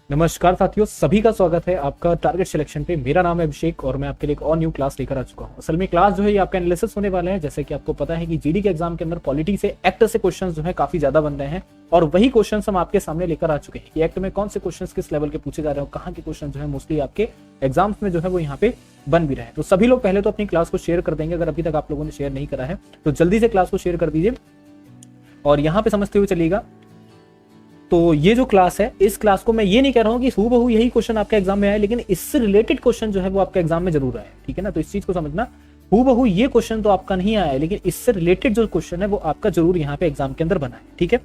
नमस्कार साथियों, सभी का स्वागत है आपका टारगेट सिलेक्शन पे। मेरा नाम है अभिषेक और मैं आपके लिए एक और न्यू क्लास लेकर आ चुका हूं। असल में क्लास जो है ये आपका एनालिसिस होने वाला है। जैसे कि आपको पता है कि जीडी के एग्जाम के अंदर पॉलिटी से एक्ट से क्वेश्चंस जो है काफी ज्यादा बन रहे हैं और वही क्वेश्चंस हम आपके सामने लेकर आ चुके हैं कि एक्ट में कौन से क्वेश्चंस किस लेवल के पूछे जा रहे हैं, कहाँ के क्वेश्चन जो है मोस्टली आपके एग्जाम्स में जो है वो यहाँ पे बन भी रहे हैं। तो सभी लोग पहले तो अपनी क्लास को शेयर कर देंगे। अगर अभी तक आप लोगों ने शेयर नहीं करा है तो जल्दी से क्लास को शेयर कर दीजिए और यहाँ पे समझते हुए चलिएगा। तो ये जो क्लास है, इस क्लास को मैं ये नहीं कह रहा हूँ कि हूबहू यही क्वेश्चन आपके एग्जाम में आए, लेकिन इससे रिलेटेड क्वेश्चन जो है वो आपके एग्जाम में जरूर आए। ठीक है ना, तो इस चीज को समझना, हूबहू ये क्वेश्चन तो आपका नहीं आया है, लेकिन इससे रिलेटेड जो क्वेश्चन है वो आपका जरूर यहाँ पे एग्जाम के अंदर बना है। ठीक है,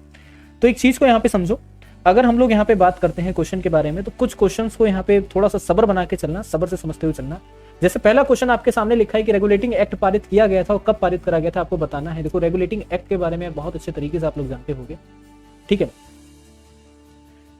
तो एक चीज को यहाँ पे समझो। अगर हम लोग यहाँ पे बात करते हैं क्वेश्चन के बारे में, तो कुछ क्वेश्चंस को यहाँ पे थोड़ा सा सब्र बना के चलना, सब्र से समझते हुए चलना। जैसे पहला क्वेश्चन आपके सामने लिखा है कि रेगुलेटिंग एक्ट पारित किया गया था और कब पारित करा गया था, आपको बताना है। देखो, रेगुलेटिंग एक्ट के बारे में बहुत अच्छे तरीके से आप लोग जानते होंगे। ठीक है,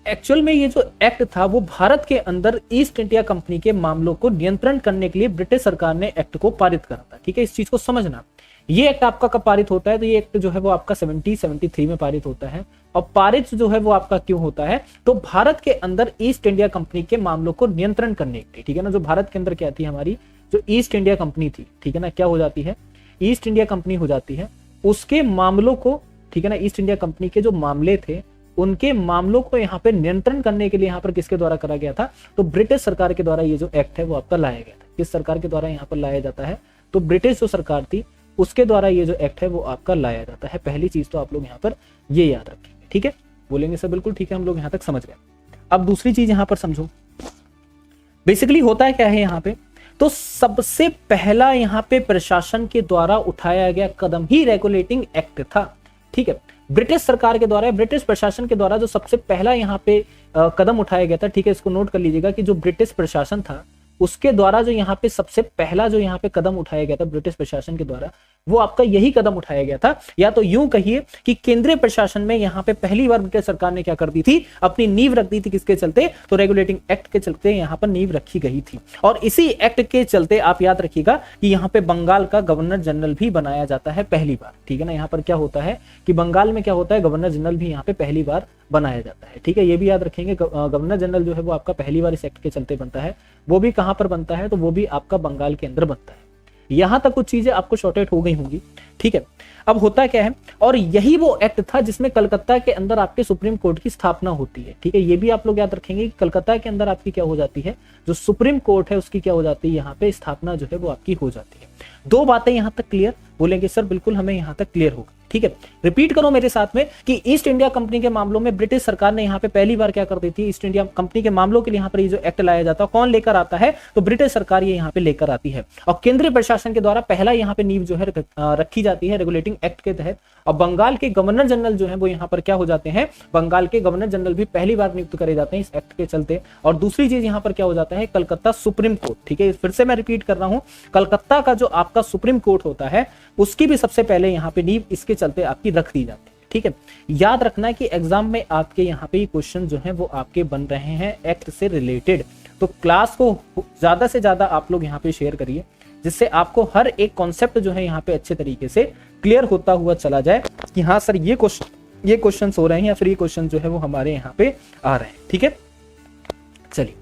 एक्चुअल में ये जो एक्ट था वो भारत के अंदर ईस्ट इंडिया कंपनी के मामलों को नियंत्रण करने के लिए ब्रिटिश सरकार ने एक्ट को पारित करा था। ठीक है, इस चीज को समझना। ये एक्ट आपका कब पारित होता है, तो ये एक्ट जो है वो आपका 73 में पारित होता है। और पारित जो है वो आपका क्यों होता है, तो भारत के अंदर ईस्ट इंडिया कंपनी के मामलों को नियंत्रण करने के लिए। ठीक है ना, जो भारत के अंदर क्या थी, हमारी जो ईस्ट इंडिया कंपनी थी, ठीक है ना, क्या हो जाती है, ईस्ट इंडिया कंपनी हो जाती है। उसके मामलों को, ठीक है ना, ईस्ट इंडिया कंपनी के जो मामले थे उनके मामलों को यहाँ पे नियंत्रण करने के लिए यहाँ पर किसके द्वारा करा गया था, तो ब्रिटिश सरकार के द्वारा ये जो एक्ट है वो आपका लाया गया था। किस सरकार के द्वारा यहाँ पर लाया जाता है, तो ब्रिटिश जो सरकार थी उसके द्वारा ये जो एक्ट है वो आपका लाया जाता है। पहली चीज तो आप लोग यहाँ पर ये याद रखेंगे। ठीक है, बोलेंगे सर बिल्कुल ठीक है, हम लोग यहाँ तक समझ गए। अब दूसरी चीज यहाँ पर समझो, बेसिकली होता है क्या है यहाँ पे, तो सबसे पहला यहाँ पे प्रशासन के द्वारा उठाया गया कदम ही रेगुलेटिंग एक्ट था। ठीक है, ब्रिटिश सरकार के द्वारा, ब्रिटिश प्रशासन के द्वारा जो सबसे पहला यहाँ पे कदम उठाया गया था। ठीक है, इसको नोट कर लीजिएगा कि जो ब्रिटिश प्रशासन था उसके द्वारा जो यहाँ पे सबसे पहला जो यहाँ पे कदम उठाया गया था ब्रिटिश प्रशासन के द्वारा, वो आपका यही कदम उठाया गया था। या तो यूं कहिए कि केंद्रीय प्रशासन में यहाँ पे पहली बार ब्रिटिश सरकार ने क्या कर दी थी, अपनी नींव रख दी थी। किसके चलते, तो रेगुलेटिंग एक्ट के चलते यहाँ पर नींव रखी गई थी। और इसी एक्ट के चलते आप याद रखिएगा कि यहाँ पे बंगाल का गवर्नर जनरल भी बनाया जाता है पहली बार। ठीक है ना, यहाँ पर क्या होता है कि बंगाल में क्या होता है, गवर्नर जनरल भी यहाँ पे पहली बार बनाया जाता है। ठीक है, ये भी याद रखेंगे, गवर्नर जनरल जो है वो आपका पहली बार इस एक्ट के चलते बनता है। वो भी कहां पर बनता है, तो वो भी आपका बंगाल के अंदर बनता है। यहां तक कुछ चीजें आपको शॉर्टेड हो गई होंगी। ठीक है, अब होता क्या है, और यही वो एक्ट था जिसमें कलकत्ता के अंदर आपके सुप्रीम कोर्ट की स्थापना होती है। ठीक है, ये भी आप लोग याद रखेंगे कि कलकत्ता के अंदर आपकी क्या हो जाती है, जो सुप्रीम कोर्ट है उसकी क्या हो जाती है, यहाँ पे स्थापना जो है वो आपकी हो जाती है। दो बातें यहां तक क्लियर, बोलेंगे सर बिल्कुल हमें यहां तक क्लियर होगा। ठीक है, रिपीट करो मेरे साथ में कि ईस्ट इंडिया कंपनी के मामलों में ब्रिटिश सरकार ने यहाँ पे पहली बार क्या कर दी थी, ईस्ट इंडिया कंपनी के मामलों के लिए यहाँ पर ये जो एक्ट लाया जाता है कौन लेकर आता है, तो ब्रिटिश सरकार ये यहाँ पे लेकर आती है। और केंद्रीय प्रशासन के द्वारा पहला यहाँ पे नींव जो है रखी जाती है रेगुलेटिंग एक्ट के तहत। और बंगाल के गवर्नर जनरल जो है वो यहाँ पर क्या हो जाते हैं, बंगाल के गवर्नर जनरल भी पहली बार नियुक्त करे जाते हैं इस एक्ट के चलते। और दूसरी चीज यहाँ पर क्या हो जाता है, कलकत्ता सुप्रीम कोर्ट। ठीक है, फिर से मैं रिपीट कर रहा हूँ, कलकत्ता का जो आपका सुप्रीम कोर्ट होता है उसकी भी सबसे पहले यहाँ पे नींव इसके चलते आपकी रख दी जाती है। ठीक है, याद रखना है कि एग्जाम में आपके यहाँ पे क्वेश्चन जो है वो आपके बन रहे हैं एक्ट से रिलेटेड। तो क्लास को ज्यादा से ज्यादा आप लोग यहाँ पे शेयर करिए, जिससे आपको हर एक कॉन्सेप्ट जो है यहाँ पे अच्छे तरीके से क्लियर होता हुआ चला जाए कि हाँ सर ये क्वेश्चन हो रहे हैं या फिर ये क्वेश्चन जो है वो हमारे यहाँ पे आ रहे हैं। ठीक है, चलिए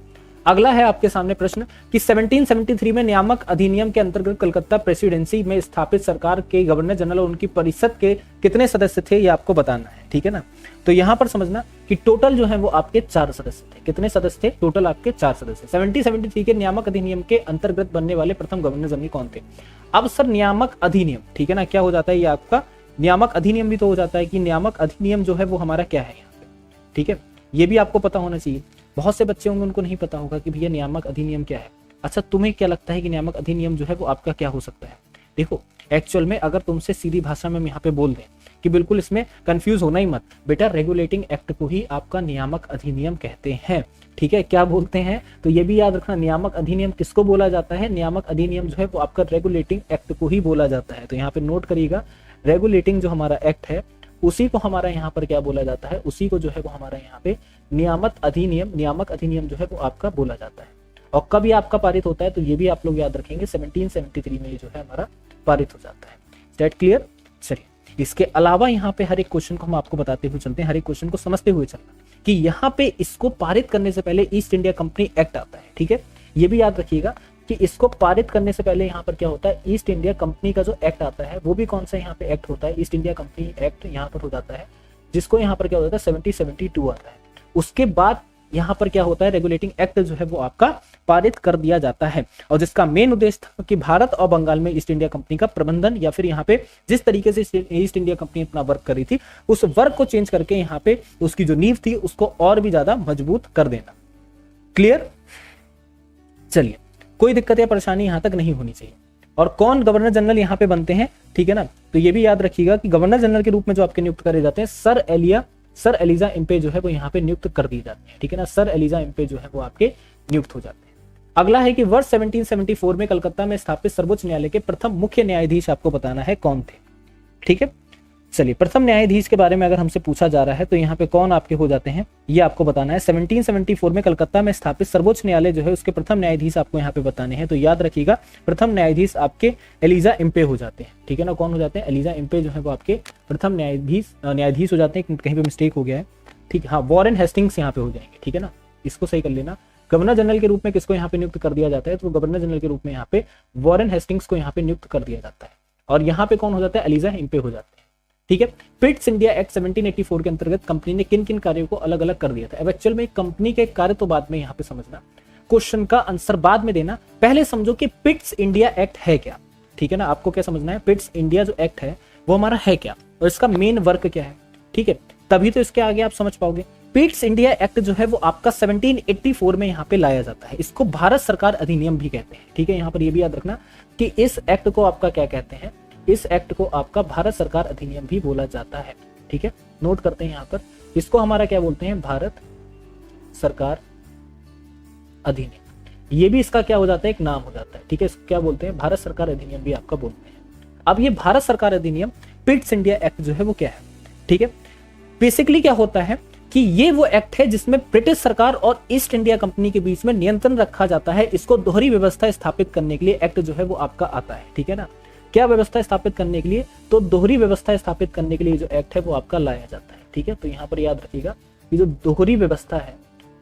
अगला है आपके सामने प्रश्न कि 1773 में नियामक अधिनियम के अंतर्गत कलकत्ता प्रेसिडेंसी में स्थापित सरकार के गवर्नर जनरल और उनकी परिषद के कितने सदस्य थे, ये आपको बताना है। ठीक है ना, तो यहां पर समझना कि टोटल जो है वो आपके 4 सदस्य थे। कितने सदस्य थे, टोटल आपके 4 सदस्य। 1773 के नियामक अधिनियम के अंतर्गत बनने वाले प्रथम गवर्नर जनरल कौन थे। अब सर नियामक अधिनियम, ठीक है ना, क्या हो जाता है, ये आपका नियामक अधिनियम भी तो हो जाता है कि नियामक अधिनियम जो है वो हमारा क्या है यहाँ पे। ठीक है, ये भी आपको पता होना चाहिए। बहुत से बच्चे होंगे उनको नहीं पता होगा कि भैया नियामक अधिनियम क्या है। अच्छा, तुम्हें क्या लगता है कि नियामक अधिनियम जो है वो आपका क्या हो सकता है। देखो, एक्चुअल में अगर तुमसे सीधी भाषा में हम यहाँ पे बोल दें कि बिल्कुल इसमें कंफ्यूज होना ही मत, बेटा रेगुलेटिंग एक्ट को ही आपका नियामक अधिनियम कहते हैं। ठीक है, क्या बोलते हैं, तो ये भी याद रखना, नियामक अधिनियम किसको बोला जाता है, नियामक अधिनियम जो है वो आपका रेगुलेटिंग एक्ट को ही बोला जाता है। तो यहाँ पे नोट करिएगा, रेगुलेटिंग जो हमारा एक्ट है उसी को हमारा यहाँ पर क्या बोला जाता है, उसी को जो है वो हमारा यहाँ पे नियामक अधिनियम जो है वो आपका बोला जाता है। और कब ये आपका पारित होता है, तो ये भी आप लोग याद रखेंगे 1773 में ये जो है हमारा पारित हो जाता है। That clear. चलिए, इसके अलावा यहाँ पे हर एक क्वेश्चन को हम आपको बताते हुए चलते हैं, हर एक क्वेश्चन को समझते हुए चलना कि यहाँ पे इसको पारित करने से पहले ईस्ट इंडिया कंपनी एक्ट आता है। ठीक है, ये भी याद रखिएगा कि इसको पारित करने से पहले यहाँ पर क्या होता है, ईस्ट इंडिया कंपनी का जो एक्ट आता है वो भी कौन सा यहाँ पे एक्ट होता है, ईस्ट इंडिया कंपनी एक्ट यहाँ पर हो जाता है, जिसको यहाँ पर क्या होता है 1772 आता है। उसके बाद यहाँ पर क्या होता है, रेगुलेटिंग एक्ट जो है वो आपका पारित कर दिया जाता है, और जिसका मेन उद्देश्य था कि भारत और बंगाल में ईस्ट इंडिया कंपनी का प्रबंधन, या फिर यहाँ पे जिस तरीके से ईस्ट इंडिया कंपनी अपना वर्क कर रही थी उस वर्क को चेंज करके यहाँ पे उसकी जो नींव थी उसको और भी ज्यादा मजबूत कर देना। क्लियर? चलिए, कोई दिक्कत या परेशानी यहां तक नहीं होनी चाहिए। और कौन गवर्नर जनरल यहाँ पे बनते हैं, ठीक है ना, तो ये भी याद रखिएगा कि गवर्नर जनरल के रूप में जो आपके नियुक्त करे जाते हैं सर एलिजा इम्पे जो है वो यहाँ पे नियुक्त कर दी जाती है। ठीक है ना, सर एलिजा इम्पे जो है वो आपके नियुक्त हो जाते हैं। अगला है कि वर्ष 1774 में कलकत्ता में स्थापित सर्वोच्च न्यायालय के प्रथम मुख्य न्यायाधीश आपको बताना है कौन थे। ठीक है, चलिए, प्रथम न्यायाधीश के बारे में अगर हमसे पूछा जा रहा है तो यहाँ पे कौन आपके हो जाते हैं ये आपको बताना है। 1774 में कलकत्ता में स्थापित सर्वोच्च न्यायालय जो है उसके प्रथम न्यायाधीश आपको यहाँ पे बताने हैं। तो याद रखिएगा प्रथम न्यायाधीश आपके एलिजा इम्पे हो जाते हैं। ठीक है ना, कौन हो जाते हैं, एलिजा इम्पे जो है वो आपके प्रथम न्यायाधीश हो जाते हैं। कहीं पे मिस्टेक हो गया है, ठीक है, हाँ, वॉरेन हेस्टिंग्स यहाँ पे हो जाएंगे। ठीक है ना, इसको सही कर लेना। गवर्नर जनरल के रूप में किसको यहाँ पे नियुक्त कर दिया जाता है, तो गवर्नर जनरल के रूप में यहाँ पे वॉरेन हेस्टिंग्स को यहाँ पे नियुक्त कर दिया जाता है। और यहाँ पे कौन हो जाता है, एलिजा इम्पे हो जाते हैं। ठीक है, पिट्स इंडिया एक्ट 1784 के अंतर्गत कंपनी ने किन किन कार्यों को अलग अलग कर दिया था। अब एक्चुअल में कंपनी के कार्य तो बाद में यहाँ पे समझना, क्वेश्चन का आंसर बाद में देना, पहले समझो कि पिट्स इंडिया एक्ट है क्या। ठीक है ना, आपको क्या समझना है, पिट्स इंडिया जो एक्ट है वो हमारा है क्या और इसका मेन वर्क क्या है। ठीक है, तभी तो इसके आगे आप समझ पाओगे। पिट्स इंडिया एक्ट जो है वो आपका 1784 में यहाँ पे लाया जाता है। इसको भारत सरकार अधिनियम भी कहते हैं। ठीक है, यहाँ पर ये भी याद रखना कि इस एक्ट को आपका क्या कहते हैं, इस एक्ट को आपका भारत सरकार अधिनियम भी बोला जाता है। ठीक है, नोट करते हैं यहाँ पर, इसको हमारा क्या बोलते हैं, भारत सरकार अधिनियम। ये भी इसका क्या हो जाता है, एक नाम हो जाता है। ठीक है, इसको क्या बोलते हैं, भारत सरकार अधिनियम भी आपका बोलते हैं। अब ये भारत सरकार अधिनियम पिट्स इंडिया एक्ट जो है वो क्या है। ठीक है, बेसिकली क्या होता है कि ये वो एक्ट है जिसमें ब्रिटिश सरकार और ईस्ट इंडिया कंपनी के बीच में नियंत्रण रखा जाता है। इसको दोहरी व्यवस्था स्थापित करने के लिए एक्ट जो है वो आपका आता है। ठीक है ना, क्या व्यवस्था स्थापित करने के लिए, तो दोहरी व्यवस्था स्थापित करने के लिए जो एक्ट है वो आपका लाया जाता है। ठीक है, तो यहाँ पर याद रखिएगा कि जो दोहरी व्यवस्था है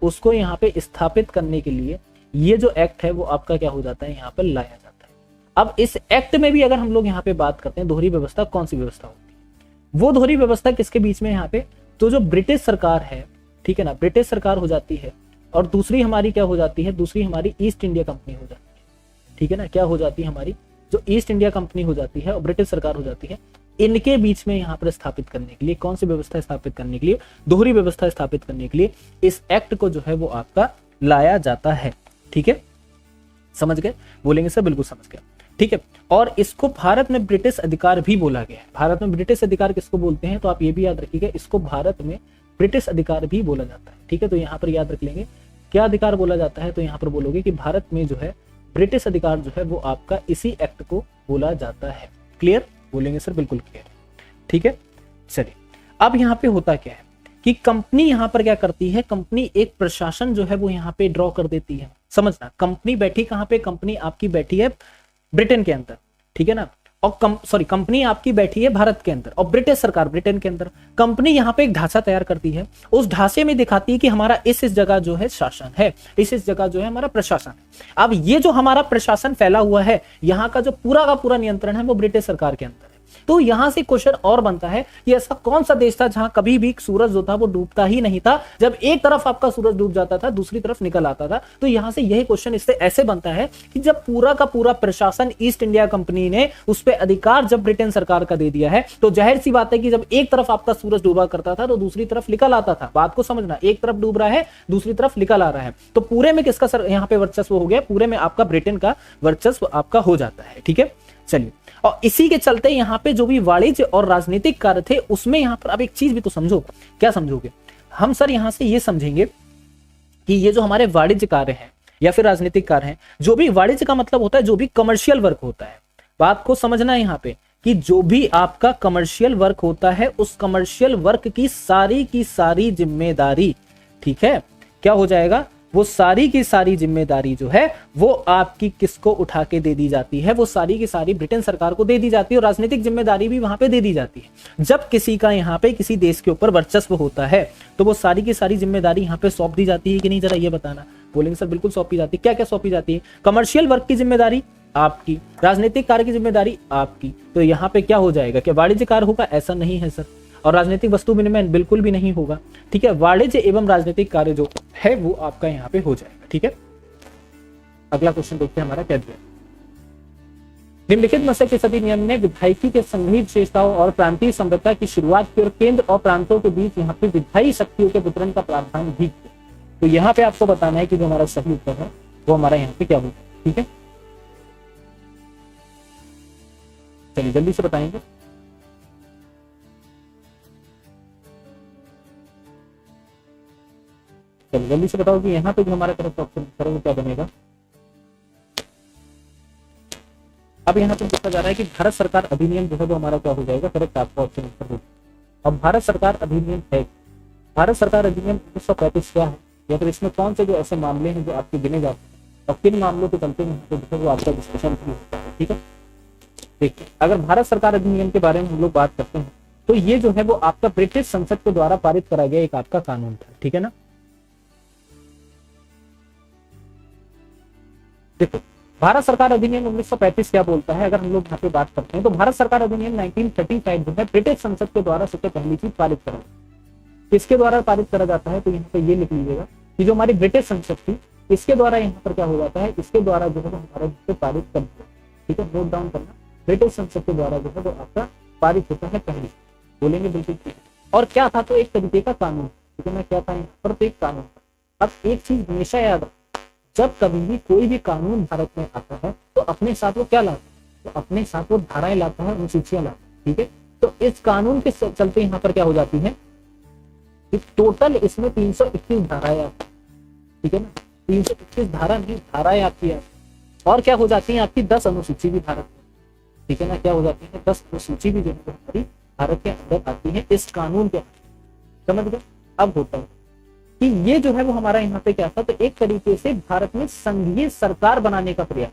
उसको यहाँ पे स्थापित करने के लिए ये जो एक्ट है वो आपका क्या हो जाता है, यहाँ पर लाया जाता है। अब इस एक्ट में भी अगर हम लोग यहाँ पे बात करते हैं दोहरी व्यवस्था कौन सी व्यवस्था होती है, वो दोहरी व्यवस्था किसके बीच में यहाँ पे, तो जो ब्रिटिश सरकार है, ठीक है ना, ब्रिटिश सरकार हो जाती है और दूसरी हमारी क्या हो जाती है, दूसरी हमारी ईस्ट इंडिया कंपनी हो जाती है। ठीक है ना, क्या हो जाती है, हमारी जो ईस्ट इंडिया कंपनी हो जाती है और ब्रिटिश सरकार हो जाती है, इनके बीच में यहाँ पर स्थापित करने के लिए कौन सी व्यवस्था स्थापित करने के लिए, दोहरी व्यवस्था स्थापित करने के लिए इस एक्ट को जो है वो आपका लाया जाता है। ठीक है, समझ गए, बोलेंगे सर बिल्कुल समझ गए। ठीक है, और इसको भारत में ब्रिटिश अधिकार भी बोला गया है। भारत में ब्रिटिश अधिकार किसको बोलते हैं, तो आप ये भी याद रखिएगा, इसको भारत में ब्रिटिश अधिकार भी बोला जाता है। ठीक है, तो यहाँ पर याद रख लेंगे क्या अधिकार बोला जाता है, तो यहाँ पर बोलोगे कि भारत में जो है ब्रिटिश अधिकार जो है वो आपका इसी एक्ट को बोला जाता है। क्लियर, बोलेंगे सर बिल्कुल क्लियर। ठीक है, चलिए, अब यहाँ पे होता क्या है कि कंपनी यहाँ पर क्या करती है, कंपनी एक प्रशासन जो है वो यहाँ पे ड्रॉ कर देती है। समझना, कंपनी बैठी कहाँ पे, कंपनी आपकी बैठी है ब्रिटेन के अंदर। ठीक है ना, और कंपनी आपकी बैठी है भारत के अंदर और ब्रिटिश सरकार ब्रिटेन के अंदर। कंपनी यहाँ पे एक ढांचा तैयार करती है, उस ढांचे में दिखाती है कि हमारा इस जगह जो है शासन है, इस जगह जो है हमारा प्रशासन है। अब ये जो हमारा प्रशासन फैला हुआ है, यहाँ का जो पूरा का पूरा नियंत्रण है वो ब्रिटिश सरकार के अंदर है। तो यहां से क्वेश्चन और बनता है कि ऐसा कौन सा देश था जहां कभी भी सूरज जो था वो डूबता ही नहीं था, जब एक तरफ आपका सूरज डूब जाता था दूसरी तरफ निकल आता था। तो यहां से यही क्वेश्चन इससे ऐसे बनता है कि जब पूरा का पूरा प्रशासन ईस्ट इंडिया कंपनी ने उस पर अधिकार जब ब्रिटेन सरकार का दे दिया है, तो जाहिर सी बात है कि जब एक तरफ आपका सूरज डूबा करता था तो दूसरी तरफ निकल आता था। बात को समझना, एक तरफ डूब रहा है दूसरी तरफ निकल आ रहा है, तो पूरे में किसका यहाँ पे वर्चस्व हो गया, पूरे में आपका ब्रिटेन का वर्चस्व आपका हो जाता है। ठीक है, चलिए, और इसी के चलते यहाँ पे जो भी वाणिज्य और राजनीतिक कार्य थे उसमें यहाँ पर अब एक चीज भी तो समझो। क्या समझोगे, हम सर यहाँ से ये समझेंगे कि ये जो हमारे वाणिज्य कार्य हैं या फिर राजनीतिक कार्य हैं, जो भी वाणिज्य का मतलब होता है जो भी कमर्शियल वर्क होता है। बात को समझना है यहाँ पे कि जो भी आपका कमर्शियल वर्क होता है उस कमर्शियल वर्क की सारी जिम्मेदारी, ठीक है, क्या हो जाएगा, वो सारी की सारी जिम्मेदारी जो है वो आपकी किसको उठा के दे दी जाती है, वो सारी की सारी ब्रिटेन सरकार को दे दी जाती है, और राजनीतिक जिम्मेदारी भी वहां पे दे दी जाती है। जब किसी का यहाँ पे किसी देश के ऊपर वर्चस्व होता है तो वो सारी की सारी जिम्मेदारी यहाँ पे सौंप दी जाती है कि नहीं, जरा ये बताना। बोलेंगे सर बिल्कुल सौंपी जाती है। क्या क्या सौंपी जाती है? कमर्शियल वर्क की जिम्मेदारी आपकी, राजनीतिक कार्य की जिम्मेदारी आपकी। तो यहाँ पे क्या हो जाएगा, क्या वाणिज्य कार्य होगा? ऐसा नहीं है सर। और राजनीतिक वस्तु विनिमय बिल्कुल भी नहीं होगा। ठीक है, वाणिज्य एवं राजनीतिक कार्य जो है वो आपका यहाँ पे हो जाएगा। ठीक है, अगला क्वेश्चन देखते हैं हमारा क्या दिया। निम्नलिखित में से किस अधिनियम ने विधायिकी के संघीय विशेषताओं और प्रांतीय संबद्धता की शुरुआत की और केंद्र और प्रांतों के बीच यहाँ पे विधायी शक्तियों के वितरण का प्रावधान भी किया? तो यहाँ पे आपको बताना है कि जो हमारा सही उत्तर है वो हमारा यहाँ पे क्या होगा। ठीक है, चलिए जल्दी से बताएंगे। चलिए जल्दी से बताओ कि यहाँ पे जो हमारा करेक्ट ऑप्शन है वो क्या बनेगा। अब यहाँ पे पूछा जा रहा है कि भारत सरकार अधिनियम जो है वो हमारा क्या हो जाएगा, करेक्ट आपका ऑप्शन उत्तर होगा। अब भारत सरकार अधिनियम है, भारत सरकार अधिनियम 1935 क्या है, या फिर इसमें कौन से जो ऐसे मामले हैं जो आपके गिने जाते हैं और किन मामलों के चलते हैं तो वो आपका डिस्कशन भी होता है। ठीक है, देखिए अगर भारत सरकार अधिनियम के बारे में हम लोग बात करते हैं तो ये जो है वो आपका ब्रिटिश संसद के द्वारा पारित करा गया एक आपका कानून था। ठीक है ना, देखो भारत सरकार अधिनियम 1935 क्या बोलता है, अगर हम लोग यहाँ पे बात करते हैं तो भारत सरकार अधिनियम 1935 जो है ब्रिटिश संसद के द्वारा सबसे पहली चीज पारित करा, किसके द्वारा पारित करा जाता है, तो यहाँ पे ये लिख लीजिएगा कि जो हमारी ब्रिटिश संसद थी इसके द्वारा यहाँ पर क्या हो जाता है, इसके द्वारा जो है वो हमारा पारित कर दिया। ठीक है, नोट डाउन करना, ब्रिटिश संसद के द्वारा जो है वो आपका पारित होता है पहले, बोलेंगे बिल्कुल। और क्या था, तो एक तरीके का कानून। ठीक है ना, क्या था यहाँ पर, तो एक कानून। अब एक चीज हमेशा याद रखो, जब कभी भी कोई भी कानून भारत में आता है तो अपने साथ वो क्या लाता है, तो अपने साथ वो धाराएं लाता है, अनुसूचियां लाता है। ठीक है, तो इस कानून के चलते यहाँ पर क्या हो जाती है, टोटल इसमें 321 धाराएं आती है। ठीक है ना, 321 धारा नहीं, धाराएं आती है। और क्या हो जाती है आपकी 10 अनुसूची भी भारत में। ठीक है ना, क्या हो जाती है 10 अनुसूची भी जो है हमारी भारत के अंदर आती है इस कानून के। समझ गए। अब होता है कि ये जो है वो हमारा यहाँ पे क्या था, तो एक तरीके से भारत में संघीय सरकार बनाने का प्रयास।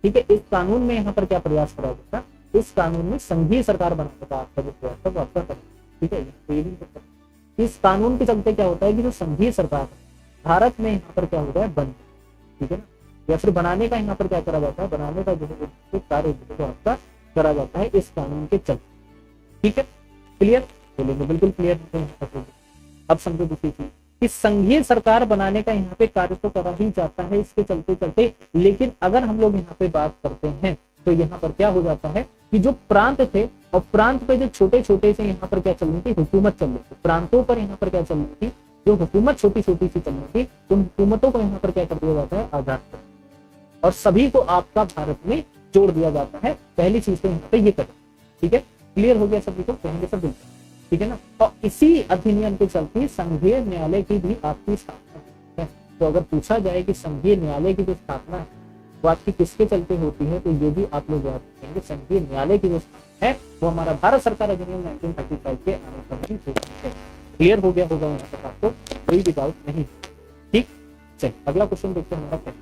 ठीक है, इस कानून में यहाँ पर क्या प्रयास करा गया था, इस कानून में संघीय सरकार बनाने का आपका जो प्रयास था वो आपका था। ठीक है, इस कानून के चलते क्या होता है कि जो संघीय सरकार भारत में यहाँ पर क्या होता है, बन। ठीक है ना, या फिर बनाने का यहाँ पर क्या करा जाता है, बनाने का जो है कार्य जो आपका करा जाता है इस कानून के चलते। ठीक है, क्लियर, बोलेंगे बिल्कुल क्लियर। अब समझो दूसरी चीज कि संघीय सरकार बनाने का यहाँ पे कार्य तो करा ही जाता है इसके चलते चलते, लेकिन अगर हम लोग यहाँ पे बात करते हैं तो यहाँ पर क्या हो जाता है कि जो प्रांत थे और प्रांत पे जो छोटे छोटे से यहाँ पर क्या चल रही थी, हुकूमत चल रही थी, प्रांतों पर यहाँ पर क्या चल रही थी, जो हुकूमत छोटी छोटी सी चल रही थी, उन हुकूमतों को यहाँ पर क्या कर दिया जाता है, आजाद कर, और सभी को आपका भारत में जोड़ दिया जाता है। पहली चीज तो यहाँ पे ये करें। ठीक है, क्लियर हो गया सभी को, कहेंगे सब बिल्कुल। ठीक है ना, और इसी अधिनियम के चलते संघीय न्यायालय की भी आपकी स्थापना है। तो अगर पूछा जाए कि संघीय न्यायालय की जो स्थापना है वो आपकी किसके चलते होती है, तो ये भी आप लोग याद रखेंगे, संघीय न्यायालय की जो स्थापना है वो हमारा भारत सरकार अधिनियम 1935 के अनुसार होती है। क्लियर हो गया होगा यहाँ पर, आपको कोई भी डाउट नहीं। ठीक, चलिए अगला क्वेश्चन देखते हैं हमारा।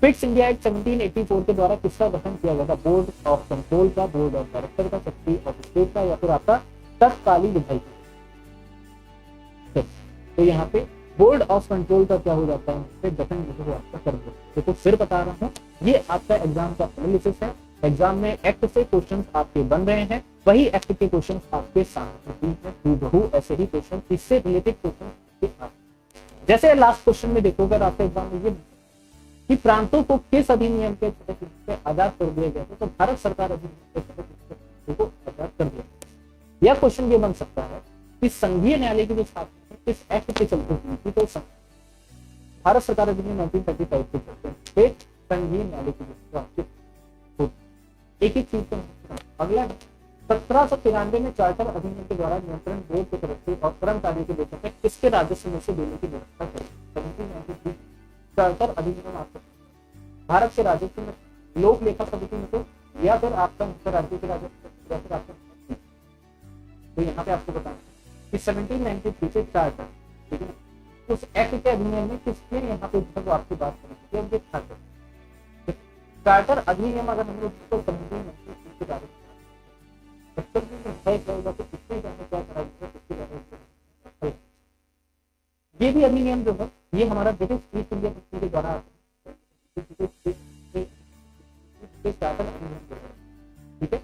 फिट्स इंडिया एक्ट 1784 के द्वारा किसका गठन किया गया था, बोर्ड ऑफ कंट्रोल का, बोर्ड ऑफ डायरेक्टर का, सेक्रेटरी ऑफ स्टेट का, या फिर आपका तत्कालीन विधायक। तो यहाँ पे बोर्ड ऑफ कंट्रोल का क्या हो जाता है, गठन जो है आपका कर दिया। देखो फिर बता रहा हूँ, ये आपका एग्जाम का एनालिसिस है। एग्जाम में एक्ट से क्वेश्चंस आपके बन रहे हैं, वही एक्ट के क्वेश्चंस आपके सामने हैं, ऐसे ही क्वेश्चन इससे रिलेटेड क्वेश्चन। जैसे लास्ट क्वेश्चन में देखो, अगर आपके एग्जाम में ये कि प्रांतों को किस अधिनियम के तहत आजाद कर दिया गया, तो भारत सरकार अधिनियम के तहत आजाद कर दिया। यह क्वेश्चन ये बन सकता है कि संघीय न्यायालय की जो स्थापना है किस एक्ट के चलते हुई थी, तो भारत सरकार अधिनियम 1935 के चलते संघीय न्यायालय की जो एक ही चीज को। अगला 1793 में चार्टर अधिनियम के द्वारा नियंत्रण बोर्ड की तरफ से और कर्मचारियों के वेतन में किसके राजस्व में से देने की व्यवस्था करी। चार्टर अधिनियम आपका भारत के राजस्व में, लोक लेखा समिति में, तो या फिर आपका राज्य के राजस्व या फिर आपका। तो यहाँ पे आपको बताना कि 1793 से चार्टर, ठीक है, उस एक्ट के अधिनियम में किसने यहाँ पे वो आपकी बात करेंगे, अब ये चार्टर अधिनियम अगर हम लोग इसको समझें इसके बारे में ये भी अधिनियम जो है ये हमारा ब्रिटिश ईस्ट इंडिया कंपनी के द्वारा चार्टर अधिनियम जो है, ठीक है।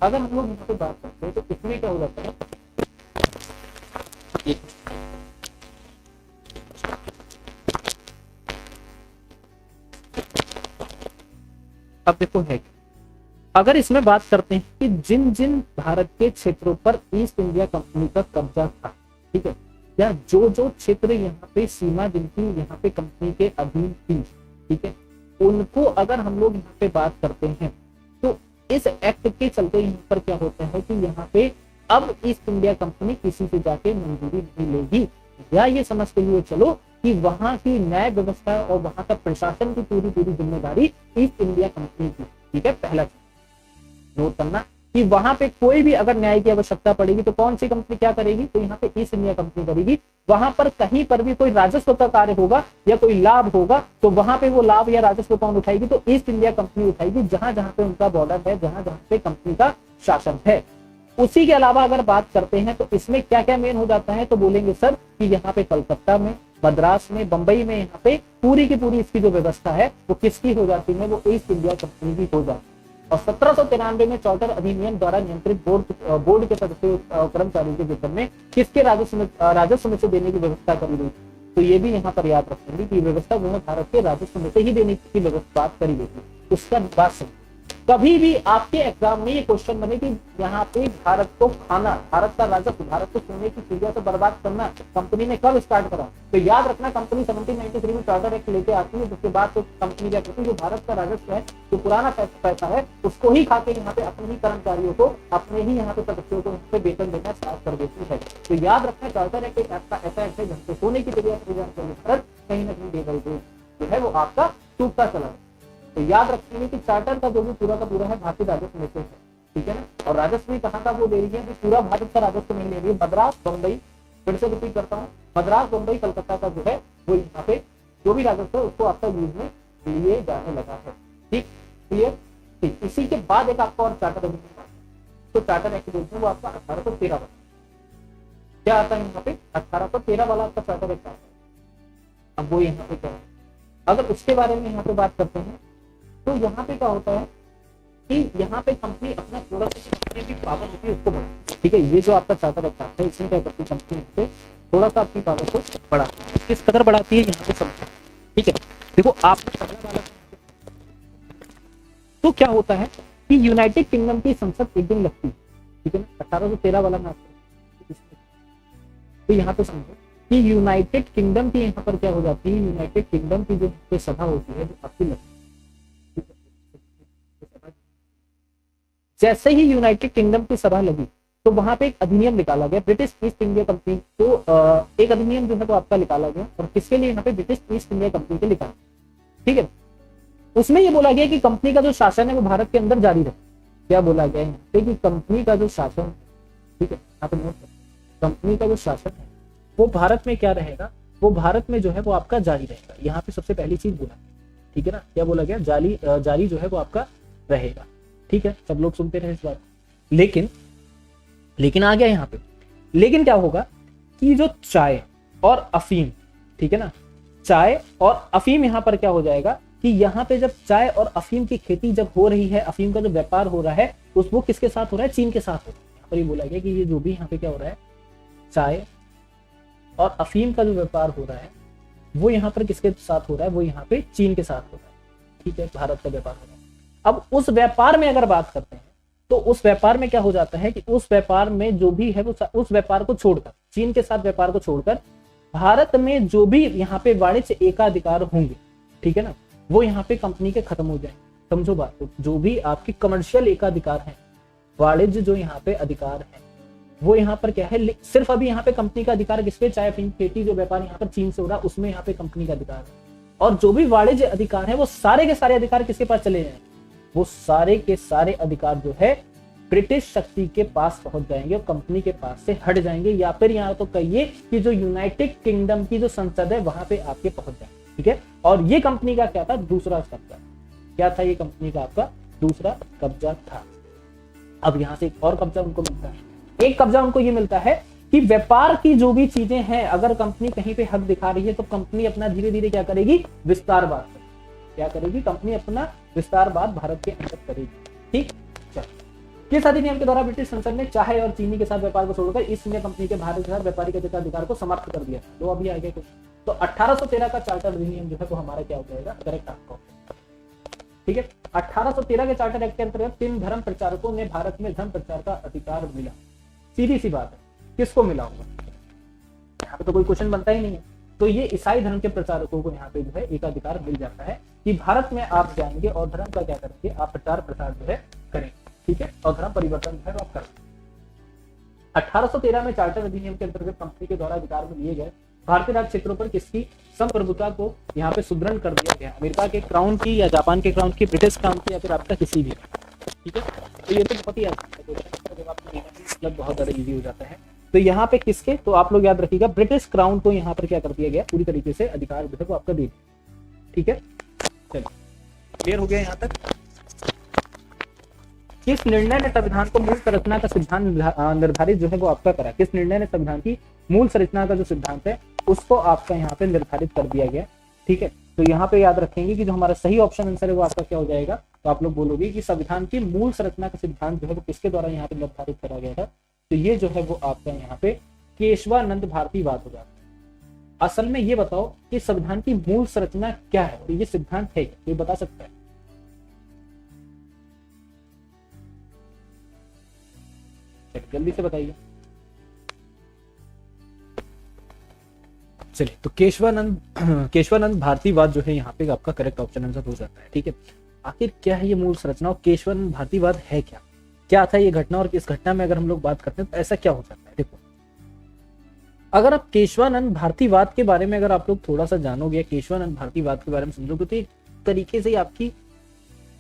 अगर हम लोग यहाँ पे बात करते हैं तो इसमें क्या हो जाता है, अब देखो है अगर इसमें बात करते हैं कि जिन जिन भारत के क्षेत्रों पर ईस्ट इंडिया कंपनी का कब्जा था, ठीक है, या जो जो क्षेत्र यहाँ पे सीमा जिनकी यहाँ पे कंपनी के अधीन थी, ठीक है, उनको अगर हम लोग यहाँ पे बात करते हैं तो इस एक्ट के चलते यहाँ पर क्या होता है कि यहाँ पे अब ईस्ट इंडिया कंपनी किसी से जाके मंजूरी नहीं लेगी, या ये समझते हुए चलो कि वहां की न्याय व्यवस्था और वहां का प्रशासन की पूरी पूरी जिम्मेदारी ईस्ट इंडिया कंपनी की, ठीक है। पहला नोट करना कि वहां पे कोई भी अगर न्याय की आवश्यकता पड़ेगी तो कौन सी कंपनी क्या करेगी, तो यहाँ पे ईस्ट इंडिया कंपनी करेगी। वहां पर कहीं पर भी कोई राजस्व का कार्य होगा या कोई लाभ होगा तो वहां पे वो लाभ या राजस्व कौन उठाएगी, तो ईस्ट इंडिया कंपनी उठाएगी, जहां जहां पे उनका बॉर्डर है, जहां जहां पे कंपनी का शासन है। उसी के अलावा अगर बात करते हैं तो इसमें क्या क्या मेन हो जाता है, तो बोलेंगे सर कि यहाँ पे कलकत्ता में, मद्रास में, बंबई में यहाँ पे पूरी की पूरी इसकी जो व्यवस्था है वो किसकी हो जाती है, वो ईस्ट इंडिया कंपनी की हो जाती है। और 1793 में चार्टर अधिनियम द्वारा नियंत्रित बोर्ड के सदस्य कर्मचारियों के वेतन में किसके राजस्व में से देने की व्यवस्था करी गई, तो ये भी यहाँ पर याद रखेंगे कि व्यवस्था जो है भारत के राजस्व में से ही देने की व्यवस्था बात करी गई थी। उसका बात सुनिए, कभी भी आपके एग्जाम में ये क्वेश्चन बने कि यहाँ पे भारत को खाना, भारत का राजस्व, भारत को सोने की चीजों से बर्बाद करना कंपनी ने कब स्टार्ट करा, तो याद रखना कंपनी 1793 में चार्टर एक्ट लेके आती है, जिसके बाद तो कंपनी क्या करती है, जो भारत का राजस्व है, जो पुराना पैसा है, उसको ही खाके यहाँ पे अपने ही कर्मचारियों को, अपने ही यहाँ पे सदस्यों को यहाँ पे वेतन देना स्टार्ट कर देती है। तो याद रखना चार्टर एक्ट एक ऐसा एक्ट है जहाँ पे सोने की जगह कहीं ना कहीं जो है वो आपका टूटता चला। तो याद रखेंगे कि चार्टर का जो भी पूरा का पूरा है भारतीय राजस्व में से है, ठीक है ना। और राजस्व कहाँ का वो ले रही है, कि पूरा भारत का राजस्व नहीं ले रही है, मद्रास, बम्बई, फिर से रिपीट करता हूँ, मद्रास, बम्बई, कलकत्ता का जो है वो यहाँ पे जो भी राजस्व है उसको आपका यूज में लिए जाने लगा है, ठीक, क्लियर, ठीक। इसी के बाद एक आपका और चार्टर तो चार्टर एक्ट बोलते हैं वो आपका 1813 वाला क्या आता है यहाँ पे, 1813 वाला आपका चार्टर एक्ट आता है। अब वो यहाँ पे क्या है, अगर उसके बारे में यहाँ पे बात करते हैं तो यहाँ पे क्या होता है कि यहाँ पे कंपनी अपना थोड़ा सा अपनी भी पावर होती है उसको बढ़ाती है, ठीक है। ये जो आपका चार्टर रखा है इसमें क्या करती है कंपनी पे थोड़ा सा अपनी पावर को बढ़ाती है, किस कदर बढ़ाती है यहाँ पे समझो, ठीक है। देखो आप तो क्या होता है कि यूनाइटेड किंगडम की संसद एक दिन लगती है, ठीक है ना, 1813 वाला मैं आपको, तो यहाँ पे समझो कि यूनाइटेड किंगडम की यहाँ पर क्या हो जाती है, यूनाइटेड किंगडम की जो सभा होती है वो आपकी लगती है। जैसे ही यूनाइटेड किंगडम की सभा लगी तो वहां पे एक अधिनियम निकाला गया, ब्रिटिश ईस्ट इंडिया कंपनी को एक अधिनियम जो है वो आपका निकाला गया, और किसके लिए, यहाँ पे ब्रिटिश ईस्ट इंडिया कंपनी के लिखा, ठीक है। उसमें ये बोला गया कि कंपनी का जो शासन है वो भारत के अंदर जारी रहे। क्या बोला गया यहाँ पे कि कंपनी का जो शासन, ठीक है, यहाँ पे नोट करो, कंपनी का जो शासन है वो भारत में क्या रहेगा, वो भारत में जो है वो आपका जारी रहेगा। यहाँ पे सबसे पहली चीज बोला, ठीक है ना, क्या बोला गया, जारी जो है वो आपका रहेगा, ठीक है। सब लोग सुनते रहे इस बात, लेकिन आ गया यहाँ पे, लेकिन क्या होगा कि जो चाय और अफीम, ठीक है ना, चाय और अफीम यहाँ पर क्या हो जाएगा कि यहाँ पे जब चाय और अफीम की खेती जब हो रही है, अफीम का जो व्यापार हो रहा है वो किसके साथ हो रहा है, चीन के साथ हो रहा है। यहाँ पर ये बोला गया कि ये जो भी यहाँ पे क्या हो रहा है, चाय और अफीम का जो व्यापार हो रहा है वो यहाँ पर किसके साथ हो रहा है, वो यहाँ पे चीन के साथ हो रहा है, ठीक है, भारत का व्यापार हो रहा है। अब उस व्यापार में अगर बात करते हैं तो उस व्यापार में क्या हो जाता है कि उस व्यापार में जो भी है वो उस व्यापार को छोड़कर, चीन के साथ व्यापार को छोड़कर भारत में जो भी यहाँ पे वाणिज्य एकाधिकार होंगे, ठीक है ना, वो यहाँ पे कंपनी के खत्म हो जाए। समझो बात को, जो भी आपकी कमर्शियल एकाधिकार है, वाणिज्य जो यहाँ पे अधिकार है वो यहाँ पर क्या है, सिर्फ अभी यहाँ पे कंपनी का अधिकार किस पे, चाय खेती जो व्यापार यहाँ पर चीन से हो रहा है उसमें यहाँ पे कंपनी का अधिकार है, और जो भी वाणिज्य अधिकार है वो सारे के सारे अधिकार किसके पास चले जाए, वो सारे के सारे अधिकार जो है ब्रिटिश शक्ति के पास पहुंच जाएंगे और कंपनी के पास से हट जाएंगे, या फिर यहाँ तो कहिए कि जो यूनाइटेड किंगडम की जो संसद है वहां पे आपके पहुंच जाएंगे। ठीक है, और ये कंपनी का क्या था, दूसरा कब्जा। क्या था ये कंपनी का आपका दूसरा कब्जा था। अब यहाँ से एक और कब्जा उनको मिलता है। एक कब्जा उनको ये मिलता है कि व्यापार की जो भी चीजें हैं, अगर कंपनी कहीं पे हक दिखा रही है तो कंपनी अपना धीरे धीरे क्या करेगी, विस्तारवाद। क्या करेगी कंपनी, अपना विस्तारवाद भारत के अंदर करेगी। ठीक, चलो किस अधिनियम के द्वारा ब्रिटिश संसद ने चाय और चीनी के साथ व्यापार को छोड़कर ईस्ट इंडिया कंपनी के भारत के साथ व्यापारिक अधिकार को समाप्त कर दिया? तो अभी आगे कुछ, तो 1813 का चार्टर अधिनियम जो है वो हमारा क्या हो जाएगा, करेक्ट आपको। ठीक है, 1813 के चार्टर एक्ट के अंतर्गत 3 धर्म प्रचारकों ने भारत में धर्म प्रचार का अधिकार मिला। सीधी सी बात है, किसको मिला होगा, यहाँ पे तो कोई क्वेश्चन बनता ही नहीं है। तो ये ईसाई धर्म के प्रचारकों को यहाँ पे जो है एक अधिकार मिल जाता है कि भारत में आप जाएंगे और धर्म का क्या करेंगे, आप प्रचार प्रसार जो है करेंगे। ठीक है, और धर्म परिवर्तन जो है आप करेंगे। 1813 में चार्टर अधिनियम के अंतर्गत कंपनी के द्वारा अधिकार में लिए गए भारतीय राज्य क्षेत्रों पर किसकी संप्रभुता को यहाँ पे सुदृढ़ कर दिया गया, अमेरिका के क्राउन की या जापान के क्राउन की, ब्रिटिश क्राउन की, या फिर आपका किसी भी। ठीक है, तो ये तो बहुत ही आसान है, जब आपको मतलब बहुत ज्यादा इजी हो जाता है। तो यहाँ पे किसके, तो आप लोग याद रखिएगा ब्रिटिश क्राउन को यहाँ पर क्या कर दिया गया, पूरी तरीके से अधिकार जो है वो आपका दे दिया। ठीक है, चलिए क्लियर हो गया यहाँ तक। किस निर्णय ने संविधान को मूल संरचना का सिद्धांत निर्धारित जो है वो आपका करा? किस निर्णय ने संविधान की मूल संरचना का जो सिद्धांत है उसको आपका यहाँ पे निर्धारित कर दिया गया? ठीक है, तो यहाँ पे याद रखेंगे कि जो हमारा सही ऑप्शन आंसर है वो आपका क्या हो जाएगा, तो आप लोग बोलोगे कि संविधान की मूल संरचना का सिद्धांत जो है वो किसके द्वारा यहाँ पे निर्धारित करा गया था? तो ये जो है वो आपका यहाँ पे केशवानंद भारतीवाद हो जाता है। असल में ये बताओ कि संविधान की मूल संरचना क्या है, तो ये सिद्धांत है, ये बता सकता है? जल्दी से बताइए। चलिए, तो केशवानंद भारतीवाद जो है यहाँ पे आपका करेक्ट ऑप्शन आंसर हो जाता है। ठीक है, आखिर क्या है ये मूल संरचना और केशवानंद भारतीवाद है क्या, क्या था ये घटना, और इस घटना में अगर हम लोग बात करते हैं तो ऐसा क्या हो जाता है? देखो, अगर आप केशवानंद भारतीवाद के बारे में अगर आप लोग थोड़ा सा जानोगे, केशवानंद भारतीवाद के बारे में समझोगे, तो एक तरीके से आपकी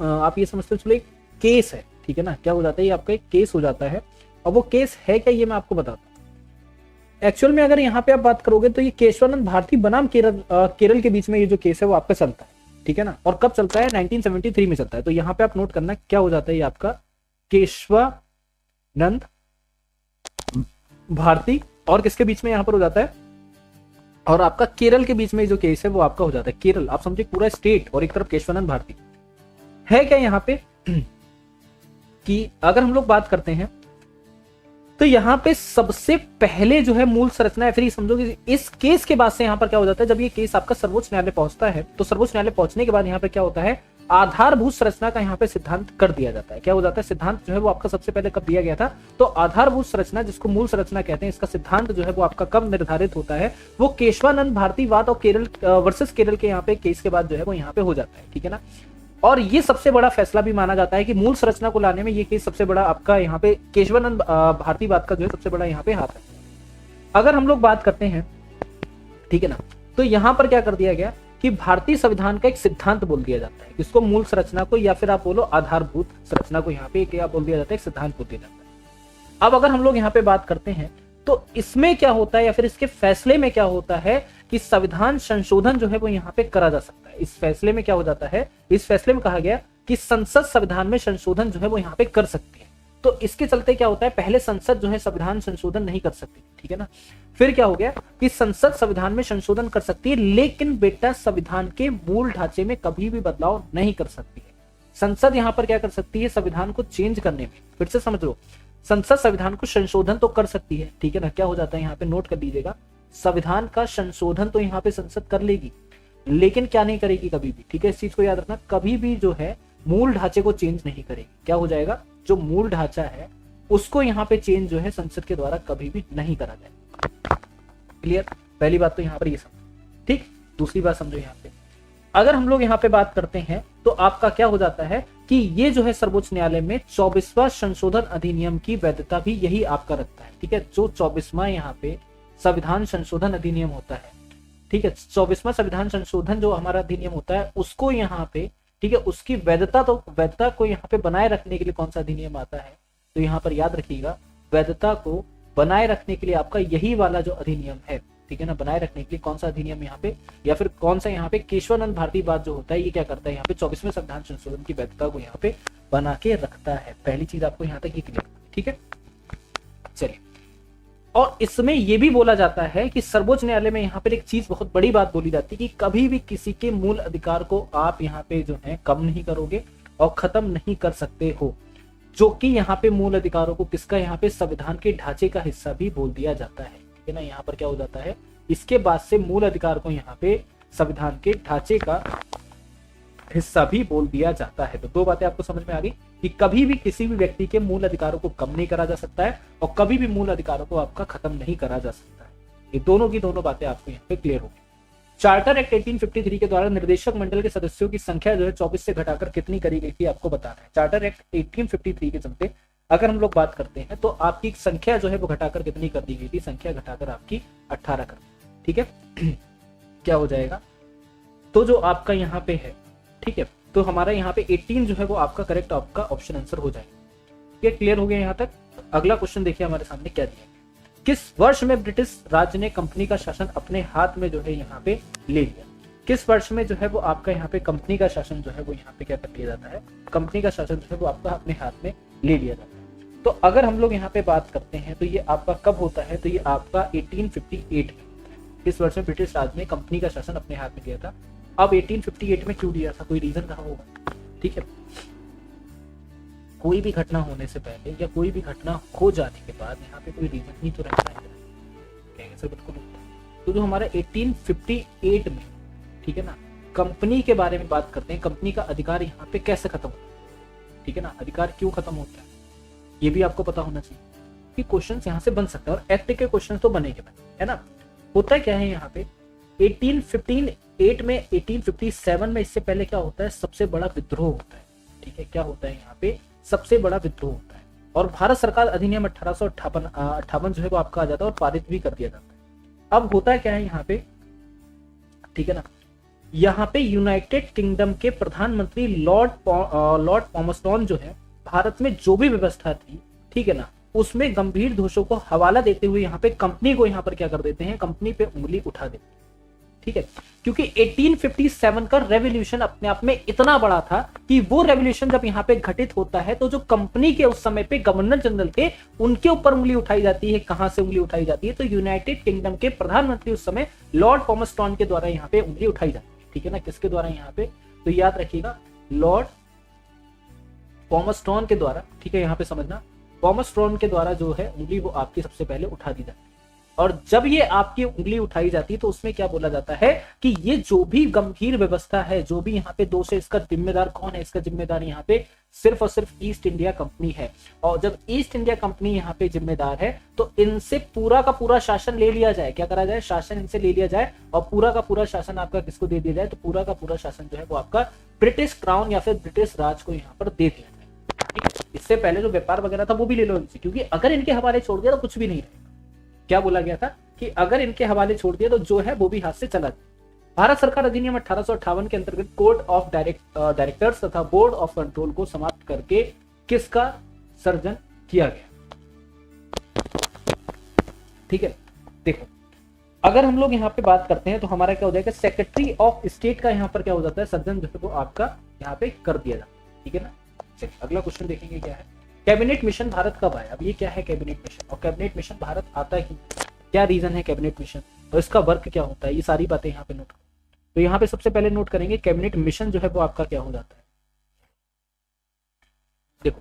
आप ये समझते हो चलो एक केस है। ठीक है ना, क्या हो जाता है, ये आपका एक केस हो जाता है। और वो केस है क्या, ये मैं आपको बताता हूँ। एक्चुअल में अगर यहाँ पे आप बात करोगे तो ये केशवानंद भारती बनाम केरल के बीच में ये जो केस है वो आपका चलता है। ठीक है ना, और कब चलता है, 1973 में चलता है। तो यहाँ पे आप नोट करना क्या हो जाता है, ये आपका केशवानंद भारती और किसके बीच में यहाँ पर हो जाता है, और आपका केरल के बीच में जो केस है वो आपका हो जाता है। केरल आप समझे पूरा स्टेट, और एक तरफ केशवानंद भारती है। क्या यहाँ पे कि अगर हम लोग बात करते हैं तो यहाँ पे सबसे पहले जो है मूल संरचना है, फिर ये समझो कि इस केस के बाद से यहाँ पर क्या हो जाता है, जब ये केस आपका सर्वोच्च न्यायालय पहुंचता है तो सर्वोच्च न्यायालय पहुंचने के बाद यहाँ पे क्या होता है, आधारभूत संरचना का यहाँ पे सिद्धांत कर दिया जाता है। क्या हो जाता है, सिद्धांत जो है वो आपका सबसे पहले कब दिया गया था, तो आधारभूत संरचना जिसको मूल संरचना कहते हैं, इसका सिद्धांत जो है वो आपका कब निर्धारित होता है, वो केशवानंद भारतीवाद और केरल वर्सेस केरल के यहाँ पे केस के बाद जो है वो यहाँ पे हो जाता है। ठीक है ना, और ये सबसे बड़ा फैसला भी माना जाता है कि मूल संरचना को लाने में ये केस सबसे बड़ा आपका यहाँ पे केशवानंद भारतीवाद का जो है सबसे बड़ा यहाँ पे हाथ है। अगर हम लोग बात करते हैं, ठीक है ना, तो यहाँ पर क्या कर दिया गया कि भारतीय संविधान का एक सिद्धांत बोल दिया जाता है, इसको मूल संरचना को या फिर आप बोलो आधारभूत संरचना को यहाँ पे क्या बोल दिया जाता है, एक सिद्धांत बोल दिया जाता है। अब अगर हम लोग यहाँ पे बात करते हैं तो इसमें क्या होता है या फिर इसके फैसले में क्या होता है कि संविधान संशोधन जो है वो यहाँ पे करा जा सकता है। इस फैसले में क्या हो जाता है, इस फैसले में कहा गया कि संसद संविधान में संशोधन जो है वो यहाँ पे कर सकती है। तो इसके चलते क्या होता है, पहले संसद जो है संविधान संशोधन नहीं कर सकती, ठीक है ना। फिर क्या हो गया कि संसद संविधान में संशोधन कर सकती है, लेकिन बेटा संविधान के मूल ढांचे में कभी भी बदलाव नहीं कर सकती है। संसद यहाँ पर क्या कर सकती है, संविधान को चेंज करने में, फिर से समझ लो, संसद संविधान को संशोधन तो कर सकती है, ठीक है ना। क्या हो जाता है यहाँ पे नोट कर लीजिएगा, संविधान का संशोधन तो यहाँ पे संसद कर लेगी, लेकिन क्या नहीं करेगी कभी भी, ठीक है। इस चीज को याद रखना, कभी भी जो है मूल ढांचे को चेंज नहीं करेगी। क्या हो जाएगा, जो मूल ढांचा है उसको यहाँ पे चेंज जो है संसद के द्वारा कभी भी नहीं करा जाएगा। क्लियर, पहली बात तो यहाँ पर ये समझो, ठीक। दूसरी बात समझो, यहाँ पे अगर हम लोग यहाँ पे बात करते हैं तो आपका क्या हो जाता है कि ये जो है सर्वोच्च न्यायालय में 24वां संशोधन अधिनियम की वैधता भी यही आपका रखता है, ठीक है। जो 24वां यहाँ पे संविधान संशोधन अधिनियम होता है, ठीक है, 24वां संविधान संशोधन जो हमारा अधिनियम होता है उसको यहाँ पे, ठीक है, उसकी वैधता को यहाँ पे बनाए रखने के लिए कौन सा अधिनियम आता है, तो यहाँ पर याद रखिएगा वैधता को बनाए रखने के लिए आपका यही वाला जो अधिनियम है, ठीक है ना, बनाए रखने के लिए कौन सा अधिनियम यहाँ पे, या फिर कौन सा यहाँ पे केशवानंद भारती बात जो होता है ये क्या करता है, यहाँ पे 24वें संविधान संशोधन की वैधता को यहाँ पे बना के रखता है। पहली चीज आपको यहाँ तक ये क्लियर, ठीक है। चलिए, और इसमें यह भी बोला जाता है कि सर्वोच्च न्यायालय में यहाँ पर एक चीज बहुत बड़ी बात बोली जाती है कि कभी भी किसी के मूल अधिकार को आप यहाँ पे जो है कम नहीं करोगे और खत्म नहीं कर सकते हो, जो कि यहाँ पे मूल अधिकारों को किसका यहाँ पे संविधान के ढांचे का हिस्सा भी बोल दिया जाता है, ठीक है ना। यहाँ पर क्या हो जाता है, इसके बाद से मूल अधिकार को यहाँ पे संविधान के ढांचे का हिस्सा भी बोल दिया जाता है। तो दो बातें आपको समझ में आ गई कि कभी भी किसी भी व्यक्ति के मूल अधिकारों को कम नहीं करा जा सकता है और कभी भी मूल अधिकारों को आपका खत्म नहीं करा जा सकता है। ये दोनों की दोनों बातें आपको यहाँ पे क्लियर होगी। चार्टर एक्ट 1853 के द्वारा निर्देशक मंडल के सदस्यों की संख्या जो है 24 से घटाकर कितनी करी गई थी आपको बताना है। चार्टर एक्ट 1853 के चलते अगर हम लोग बात करते हैं तो आपकी संख्या जो है वो घटाकर कितनी कर दी गई थी, संख्या घटाकर आपकी 18 कर, ठीक है। क्या हो जाएगा, तो जो आपका यहाँ पे है, ठीक है, तो हमारा यहाँ पे 18 जो है वो आपका करेक्ट आपका ऑप्शन आंसर हो जाएगा। ये क्लियर हो गया यहाँ तक। अगला क्वेश्चन देखिए हमारे सामने क्या दिया, किस वर्ष में ब्रिटिश राज्य ने कंपनी का शासन अपने हाथ में जो है यहाँ पे ले लिया। किस वर्ष में जो है वो आपका यहाँ पे कंपनी का शासन जो है वो यहाँ पे क्या कर लिया जाता है, कंपनी का शासन जो है वो आपका अपने हाथ में ले लिया जाता है। तो अगर हम लोग यहाँ पे बात करते हैं तो ये आपका कब होता है, तो ये आपका 1858 में। किस वर्ष में ब्रिटिश राज्य ने कंपनी का शासन अपने हाथ में लिया था। अब 1858 में क्यों दिया था, कोई रीजन रहा होगा, ठीक है। कोई भी घटना होने से पहले या कोई भी घटना हो जाने के बाद यहाँ पे कोई रीजन ही तो रहता है, सर बिल्कुल होता है। तो जो हमारा 1858 में, ठीक है ना, कंपनी के बारे में बात करते हैं, कंपनी का अधिकार यहाँ पे कैसे खत्म होता है, ठीक है ना, अधिकार क्यों खत्म होता है ये भी आपको पता होना चाहिए कि क्वेश्चन यहाँ से बन सकता है और एक्ट के क्वेश्चन तो बनेंगे, है ना। होता क्या है यहाँ पे 1858 में 1857 में इससे पहले क्या होता है, सबसे बड़ा विद्रोह होता है, ठीक है। क्या होता है यहाँ पे, सबसे बड़ा विद्रोह होता है और भारत सरकार अधिनियम 1858 जो है वो आपका आ जाता है और पारित भी कर दिया जाता है। अब होता है क्या है यहाँ पे, ठीक है ना, यहाँ पे यूनाइटेड किंगडम के प्रधानमंत्री लॉर्ड पॉमस्टॉन जो है भारत में जो भी व्यवस्था थी, ठीक है ना, उसमें गंभीर दोषों को हवाला देते हुए यहाँ पे कंपनी को यहाँ पर क्या कर देते हैं, कंपनी पे उंगली उठा देते हैं, ठीक है। क्योंकि 1857 का रेवोल्यूशन अपने आप में इतना बड़ा था कि वो रेवोल्यूशन जब यहाँ पे घटित होता है तो जो कंपनी के उस समय पे गवर्नर जनरल थे उनके ऊपर उंगली उठाई जाती है। कहां से उंगली उठाई जाती है, तो यूनाइटेड किंगडम के प्रधानमंत्री उस समय लॉर्ड पॉमस्टॉन के द्वारा यहाँ पे उंगली उठाई जाती है, ठीक है ना। किसके द्वारा यहाँ पे, तो याद रखिएगा लॉर्ड पॉमस्टॉन के द्वारा, ठीक है, यहाँ पे समझना, पॉमस्टॉन के द्वारा जो है उंगली वो आपकी सबसे पहले उठा दी जाती है। और जब ये आपकी उंगली उठाई जाती है तो उसमें क्या बोला जाता है कि ये जो भी गंभीर व्यवस्था है, जो भी यहाँ पे दोष है, इसका जिम्मेदार कौन है, इसका जिम्मेदार यहाँ पे सिर्फ और सिर्फ ईस्ट इंडिया कंपनी है। और जब ईस्ट इंडिया कंपनी यहाँ पे जिम्मेदार है तो इनसे पूरा का पूरा शासन ले लिया जाए, क्या करा जाए, शासन इनसे ले लिया जाए और पूरा का पूरा शासन आपका किसको दे दिया जाए, तो पूरा का पूरा शासन जो है वो आपका ब्रिटिश क्राउन या फिर ब्रिटिश राज को यहाँ पर दे दिया जाए। इससे पहले जो व्यापार वगैरह था वो भी ले लो इनसे, क्योंकि अगर इनके हवाले छोड़ दिया तो कुछ भी नहीं रहेगा। क्या बोला गया था कि अगर इनके हवाले छोड़ दिया तो जो है वो भी हाथ से चला जाए। भारत सरकार अधिनियम 1858 के अंतर्गत कोर्ट ऑफ डायरेक्टर्स तथा बोर्ड ऑफ कंट्रोल को समाप्त करके किसका सर्जन किया गया, ठीक है। देखो अगर हम लोग यहाँ पे बात करते हैं तो हमारा क्या हो जाएगा, सेक्रेटरी ऑफ स्टेट का यहाँ पर क्या हो जाता है, सर्जन जो है वो आपका यहाँ पे कर दिया जाता है, ठीक है ना। चलिए अगला क्वेश्चन देखेंगे क्या है, कैबिनेट मिशन भारत कब आया। अब ये क्या है कैबिनेट मिशन, और कैबिनेट मिशन भारत आता ही क्या रीजन है कैबिनेट मिशन, और इसका वर्क क्या होता है, ये सारी बातें यहाँ पे नोट करें। तो यहाँ पे सबसे पहले नोट करेंगे कैबिनेट मिशन जो है वो आपका क्या हो जाता है। देखो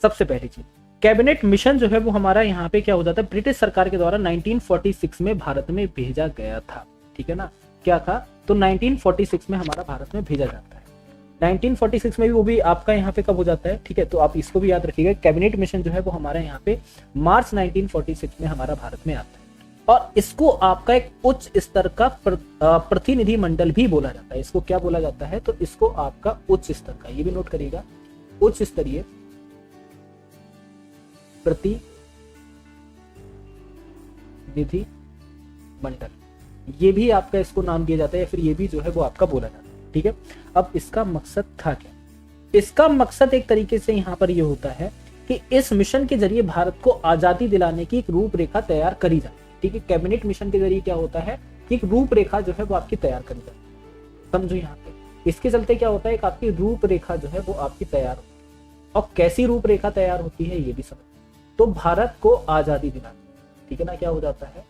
सबसे पहली चीज, कैबिनेट मिशन जो है वो हमारा यहाँ पे क्या हो जाता है, ब्रिटिश सरकार के द्वारा 1946 में भारत में भेजा गया था, ठीक है ना। क्या था, तो 1946 में हमारा भारत में भेजा जाता है। 1946 में भी वो भी आपका यहाँ पे कब हो जाता है, ठीक है, तो आप इसको भी याद रखिएगा। कैबिनेट मिशन जो है वो हमारे यहाँ पे मार्च 1946 में हमारा भारत में आता है और इसको आपका एक उच्च स्तर का प्रतिनिधि मंडल भी बोला जाता है। इसको क्या बोला जाता है, तो इसको आपका उच्च स्तर का, ये भी नोट करिएगा, उच्च स्तरीय प्रतिनिधि मंडल, ये भी आपका इसको नाम दिया जाता है या फिर ये भी जो है वो आपका बोला जाता है, ठीक है। अब इसका मकसद था क्या, इसका मकसद एक तरीके से यहाँ पर ये होता है कि इस मिशन के जरिए भारत को आजादी दिलाने की एक रूपरेखा तैयार करी जाती है। ठीक है, कैबिनेट मिशन के जरिए क्या होता है कि एक रूपरेखा जो है वो आपकी तैयार करी जाती है। समझो यहाँ पे इसके चलते क्या होता है, एक आपकी रूपरेखा जो है वो आपकी तैयार होती है। और कैसी रूपरेखा तैयार होती है ये भी समझ, तो भारत को आजादी दिलाने, ठीक है ना, क्या हो जाता है,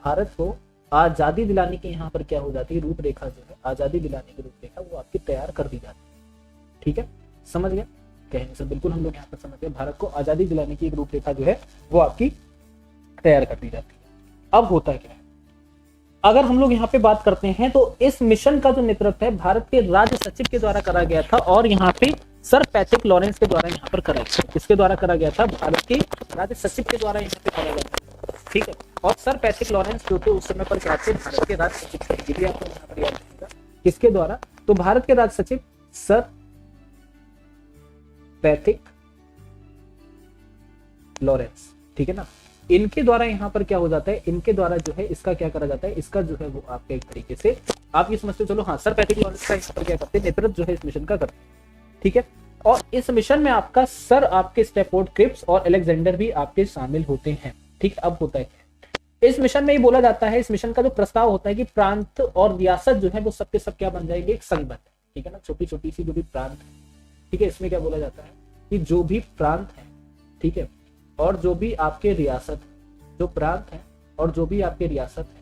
भारत को आजादी दिलाने की यहाँ पर क्या हो जाती है, रूपरेखा जो है, आजादी दिलाने की रूपरेखा वो आपकी तैयार कर दी जाती है। ठीक है, समझ गए, कहने से बिल्कुल हम लोग यहाँ पर समझ गए, भारत को आजादी दिलाने की एक रूपरेखा जो है वो आपकी तैयार कर दी जाती है। अब होता क्या है, अगर हम लोग यहाँ पे बात करते हैं तो इस मिशन का जो नेतृत्व है भारत के राज्य सचिव के द्वारा करा गया था, और यहाँ पे सर पैट्रिक लॉरेंस के द्वारा यहाँ पर करा गया। किसके द्वारा करा गया था, भारत के राज्य सचिव के द्वारा यहाँ पे करा गया था। ठीक है, और सर पैट्रिक लॉरेंस जो थे उस समय पर क्या थे, भारत के राज्य सचिव थे। ये भी आपको यहाँ पर याद रखिएगा, किसके द्वारा, तो भारत के राज्य सचिव सर पैट्रिक लॉरेंस। ठीक है ना, इनके द्वारा यहाँ पर क्या हो जाता है, इनके द्वारा जो है इसका क्या करा जाता है, इसका जो है वो आपके एक तरीके से आप ये समझते हो, चलो हाँ, सर पैट्रिक लॉरेंस का यहाँ पर क्या करते हैं, नेतृत्व जो है इस मिशन का करते हैं। ठीक है, और इस मिशन में आपका सर आपके स्टेफोर्ड क्रिप्स और अलेक्जेंडर भी आपके शामिल होते हैं। ठीक, अब होता है इस मिशन में ही बोला जाता है, इस मिशन का जो प्रस्ताव होता है कि प्रांत और रियासत जो है वो सबके सब क्या बन जाएंगे, एक संघ बन। ठीक है ना, छोटी छोटी सी जो भी प्रांत है, ठीक है, इसमें क्या बोला जाता है कि जो भी प्रांत है, ठीक है, और जो भी आपके रियासत, जो प्रांत है और जो भी आपके रियासत है,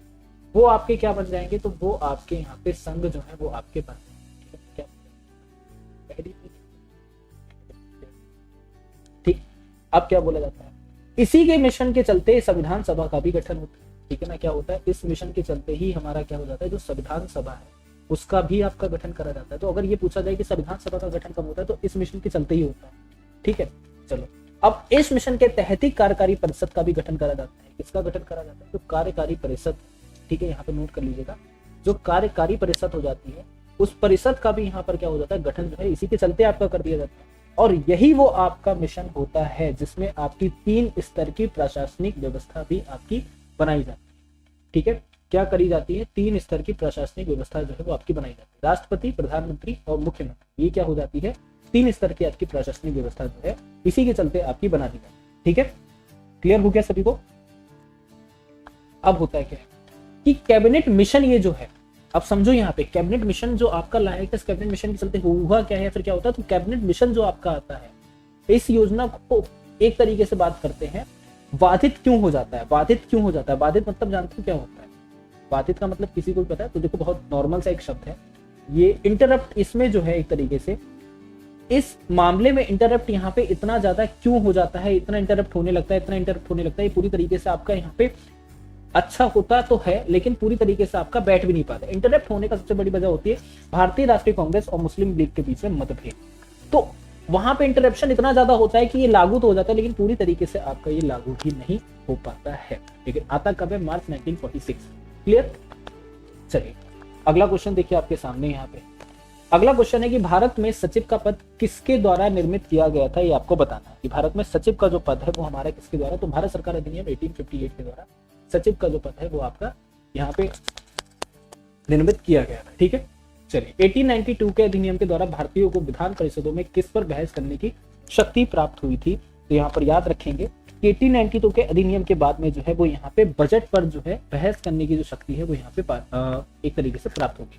वो आपके क्या बन जाएंगे, तो वो आपके यहाँ पे संघ जो है वो आपके बन जाएंगे। ठीक, अब क्या बोला जाता है, इसी के मिशन के चलते संविधान सभा का भी गठन होता है। ठीक है ना, क्या होता है, इस मिशन के चलते ही हमारा क्या हो जाता है, जो संविधान सभा है उसका भी आपका गठन करा जाता है। तो अगर ये पूछा जाए कि संविधान सभा का गठन कब होता है, तो इस मिशन के चलते ही होता है। ठीक है, चलो अब इस मिशन के तहत ही कार्यकारी परिषद का भी गठन करा जाता है। किसका गठन करा जाता है, तो कार्यकारी परिषद। ठीक है, यहाँ पे नोट कर लीजिएगा, जो कार्यकारी परिषद हो जाती है उस परिषद का भी यहाँ पर क्या हो जाता है, गठन जो है इसी के चलते आपका कर दिया जाता है। और यही वो आपका मिशन होता है जिसमें आपकी 3 स्तर की प्रशासनिक व्यवस्था भी आपकी बनाई जाती है। ठीक है, क्या करी जाती है, 3 स्तर की प्रशासनिक व्यवस्था जो है वो आपकी बनाई जाती है, राष्ट्रपति, प्रधानमंत्री और मुख्यमंत्री। ये क्या हो जाती है, 3 स्तर की आपकी प्रशासनिक व्यवस्था जो है इसी के चलते आपकी बना दी जाती है। ठीक है, क्लियर हो गया सभी को। अब होता है क्या कि कैबिनेट मिशन ये जो है, अब समझो यहाँ पे कैबिनेट मिशन जो आपका लाया है, कैबिनेट मिशन के चलते हुआ क्या है, फिर क्या होता है, तो कैबिनेट मिशन जो आपका आता है, इस योजना को एक तरीके से बात करते हैं, बाधित क्यों हो जाता है। बाधित क्यों हो जाता है, बाधित मतलब जानते हो क्या होता है, बाधित का मतलब किसी को भी पता है, तो देखो बहुत नॉर्मल सा एक शब्द है ये, इंटरप्ट। इसमें जो है एक तरीके से इस मामले में इंटरप्ट यहाँ पे इतना ज्यादा क्यों हो जाता है, इतना इंटरप्ट होने लगता है, इतना इंटरप्ट होने लगता है, पूरी तरीके से आपका यहाँ पे अच्छा होता तो है लेकिन पूरी तरीके से आपका बैठ भी नहीं पाता। इंटरप्ट होने का सबसे बड़ी वजह होती है भारतीय राष्ट्रीय कांग्रेस और मुस्लिम लीग के बीच में मतभेद। तो वहां पे इंटरप्शन इतना ज्यादा होता है कि ये लागू तो हो जाता है लेकिन पूरी तरीके से आपका ये लागू ही नहीं हो पाता है। लेकिन आता कब है, मार्च 1946। क्लियर, चलिए अगला क्वेश्चन देखिए आपके सामने। यहाँ पे अगला क्वेश्चन है कि भारत में सचिव का पद किसके द्वारा निर्मित किया गया था, ये आपको बताना है कि भारत में सचिव का जो पद है वो हमारा किसके द्वारा, तो भारत सरकार अधिनियम 1858 के द्वारा सचिव का जो पद है वो आपका यहाँ पे निर्मित किया गया था। ठीक है, चलिए 1892 के अधिनियम के द्वारा भारतीयों को विधान परिषदों में किस पर बहस करने की शक्ति प्राप्त हुई थी, तो यहाँ पर याद रखेंगे कि 1892 के अधिनियम के बाद में जो है वो यहाँ पे बजट पर जो है बहस करने की जो शक्ति है वो यहाँ पे एक तरीके से प्राप्त होगी।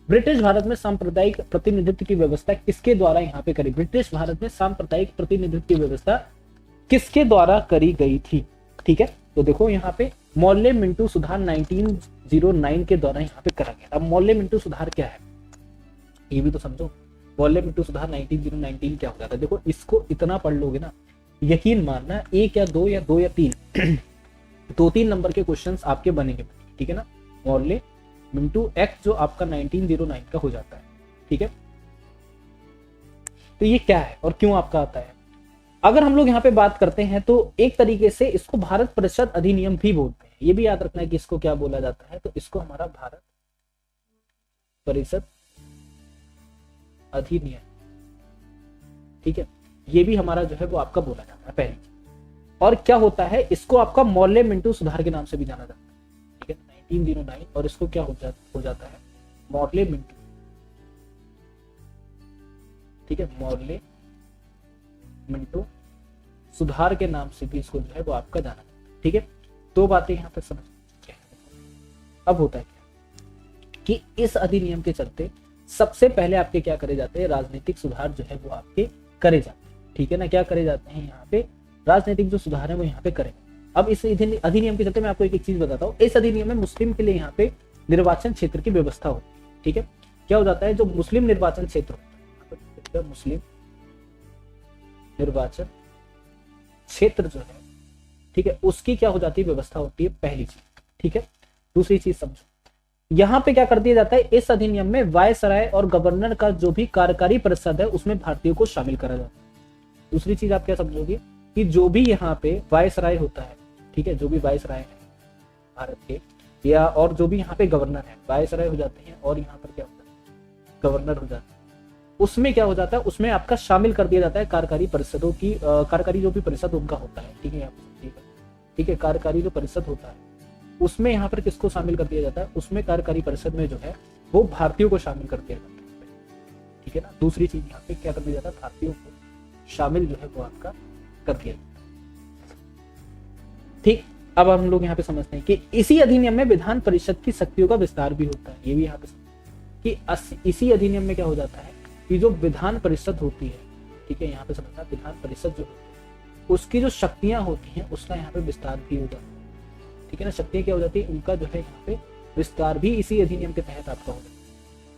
ब्रिटिश भारत में सांप्रदायिक प्रतिनिधित्व की व्यवस्था किसके द्वारा यहाँ पे करी, ब्रिटिश भारत में सांप्रदायिक प्रतिनिधित्व की व्यवस्था किसके द्वारा करी गई थी। ठीक है, तो देखो यहाँ पे मौर्य मिंटो सुधार 1909 के द्वारा यहाँ पे करा गया। अब मौर्य मिंटो सुधार क्या है ये भी तो समझो, मौर्य मिंटो सुधार 1919 क्या हो जाता है। देखो इसको इतना पढ़ लोगे ना, यकीन मानना 1 या 2 या 2 या 3 2-3 नंबर के क्वेश्चंस आपके बनेंगे। ठीक है ना, मौर्य मिंटो एक्ट जो आपका 1909 का हो जाता है। ठीक है, तो ये क्या है और क्यों आपका आता है। अगर हम लोग यहाँ पे बात करते हैं तो एक तरीके से इसको भारत परिषद अधिनियम भी बोलते हैं। ये भी याद रखना है कि इसको क्या बोला जाता है, तो इसको हमारा भारत परिषद अधिनियम। ठीक है, ये भी हमारा जो है वो आपका बोला जाता है पहली चीज। और क्या होता है, इसको आपका मौर्य मिंटो सुधार के नाम से भी जाना जाता है। ठीक है, 1909 और इसको क्या हो जाता है, मौर्य मिंटो। ठीक है, मौर्य मिंटो सुधार के नाम से भी इसको जो है वो आपका जाना जाता है। ठीक है, दो बातें यहाँ पे समझ। अब होता है क्या कि इस अधिनियम के चलते सबसे पहले आपके क्या करे जाते हैं, राजनीतिक सुधार जो है वो आपके करे जाते हैं। ठीक है ना, क्या करे जाते हैं यहाँ पे, राजनीतिक जो सुधार है वो यहाँ पे करें। अब इस अधिनियम के चलते मैं आपको एक चीज बताता हूँ, इस अधिनियम में मुस्लिम के लिए यहाँ पे निर्वाचन क्षेत्र की व्यवस्था होती है। ठीक है, क्या हो जाता है, जो मुस्लिम निर्वाचन क्षेत्र होता है, मुस्लिम निर्वाचन क्षेत्र जो है, ठीक है, उसकी क्या हो जाती है, व्यवस्था होती है, पहली चीज। ठीक है, दूसरी चीज समझो, यहाँ पे क्या कर दिया जाता है, इस अधिनियम में वायसराय और गवर्नर का जो भी कार्यकारी परिषद है उसमें भारतीयों को शामिल करा जाता है। दूसरी चीज आप क्या समझोगे कि जो भी यहाँ पे वायसराय होता है, ठीक है, जो भी वायसराय है भारत के, या और जो भी यहाँ पे गवर्नर है, वायसराय हो जाते हैं और यहाँ पर क्या होता है, गवर्नर हो जाता है, उसमें क्या हो जाता है, उसमें आपका शामिल कर दिया जाता है कार्यकारी परिषदों की, कार्यकारी जो भी परिषद उनका होता है। ठीक है, यहाँ पे ठीक है, कार्यकारी जो परिषद होता है उसमें यहाँ पर किसको शामिल कर दिया जाता है, उसमें कार्यकारी परिषद में जो है वो भारतीयों को शामिल कर दिया जाता है। ठीक है ना, दूसरी चीज यहाँ पे क्या कर दिया जाता है, भारतीयों को शामिल जो है वो आपका कर दिया जाता है। ठीक, अब हम लोग यहाँ पे समझते हैं कि इसी अधिनियम में विधान परिषद की शक्तियों का विस्तार भी होता है। ये भी यहाँ पे कि इसी अधिनियम में क्या हो जाता है कि जो विधान परिषद होती है, ठीक है, यहाँ पे समझना, विधान परिषद जो होती है उसकी जो शक्तियां होती हैं उसका यहाँ पे विस्तार भी हो जाता है। ठीक है ना, शक्तियां क्या हो जाती है, उनका जो है यहाँ पे विस्तार भी इसी अधिनियम के तहत आपका हो जाता है।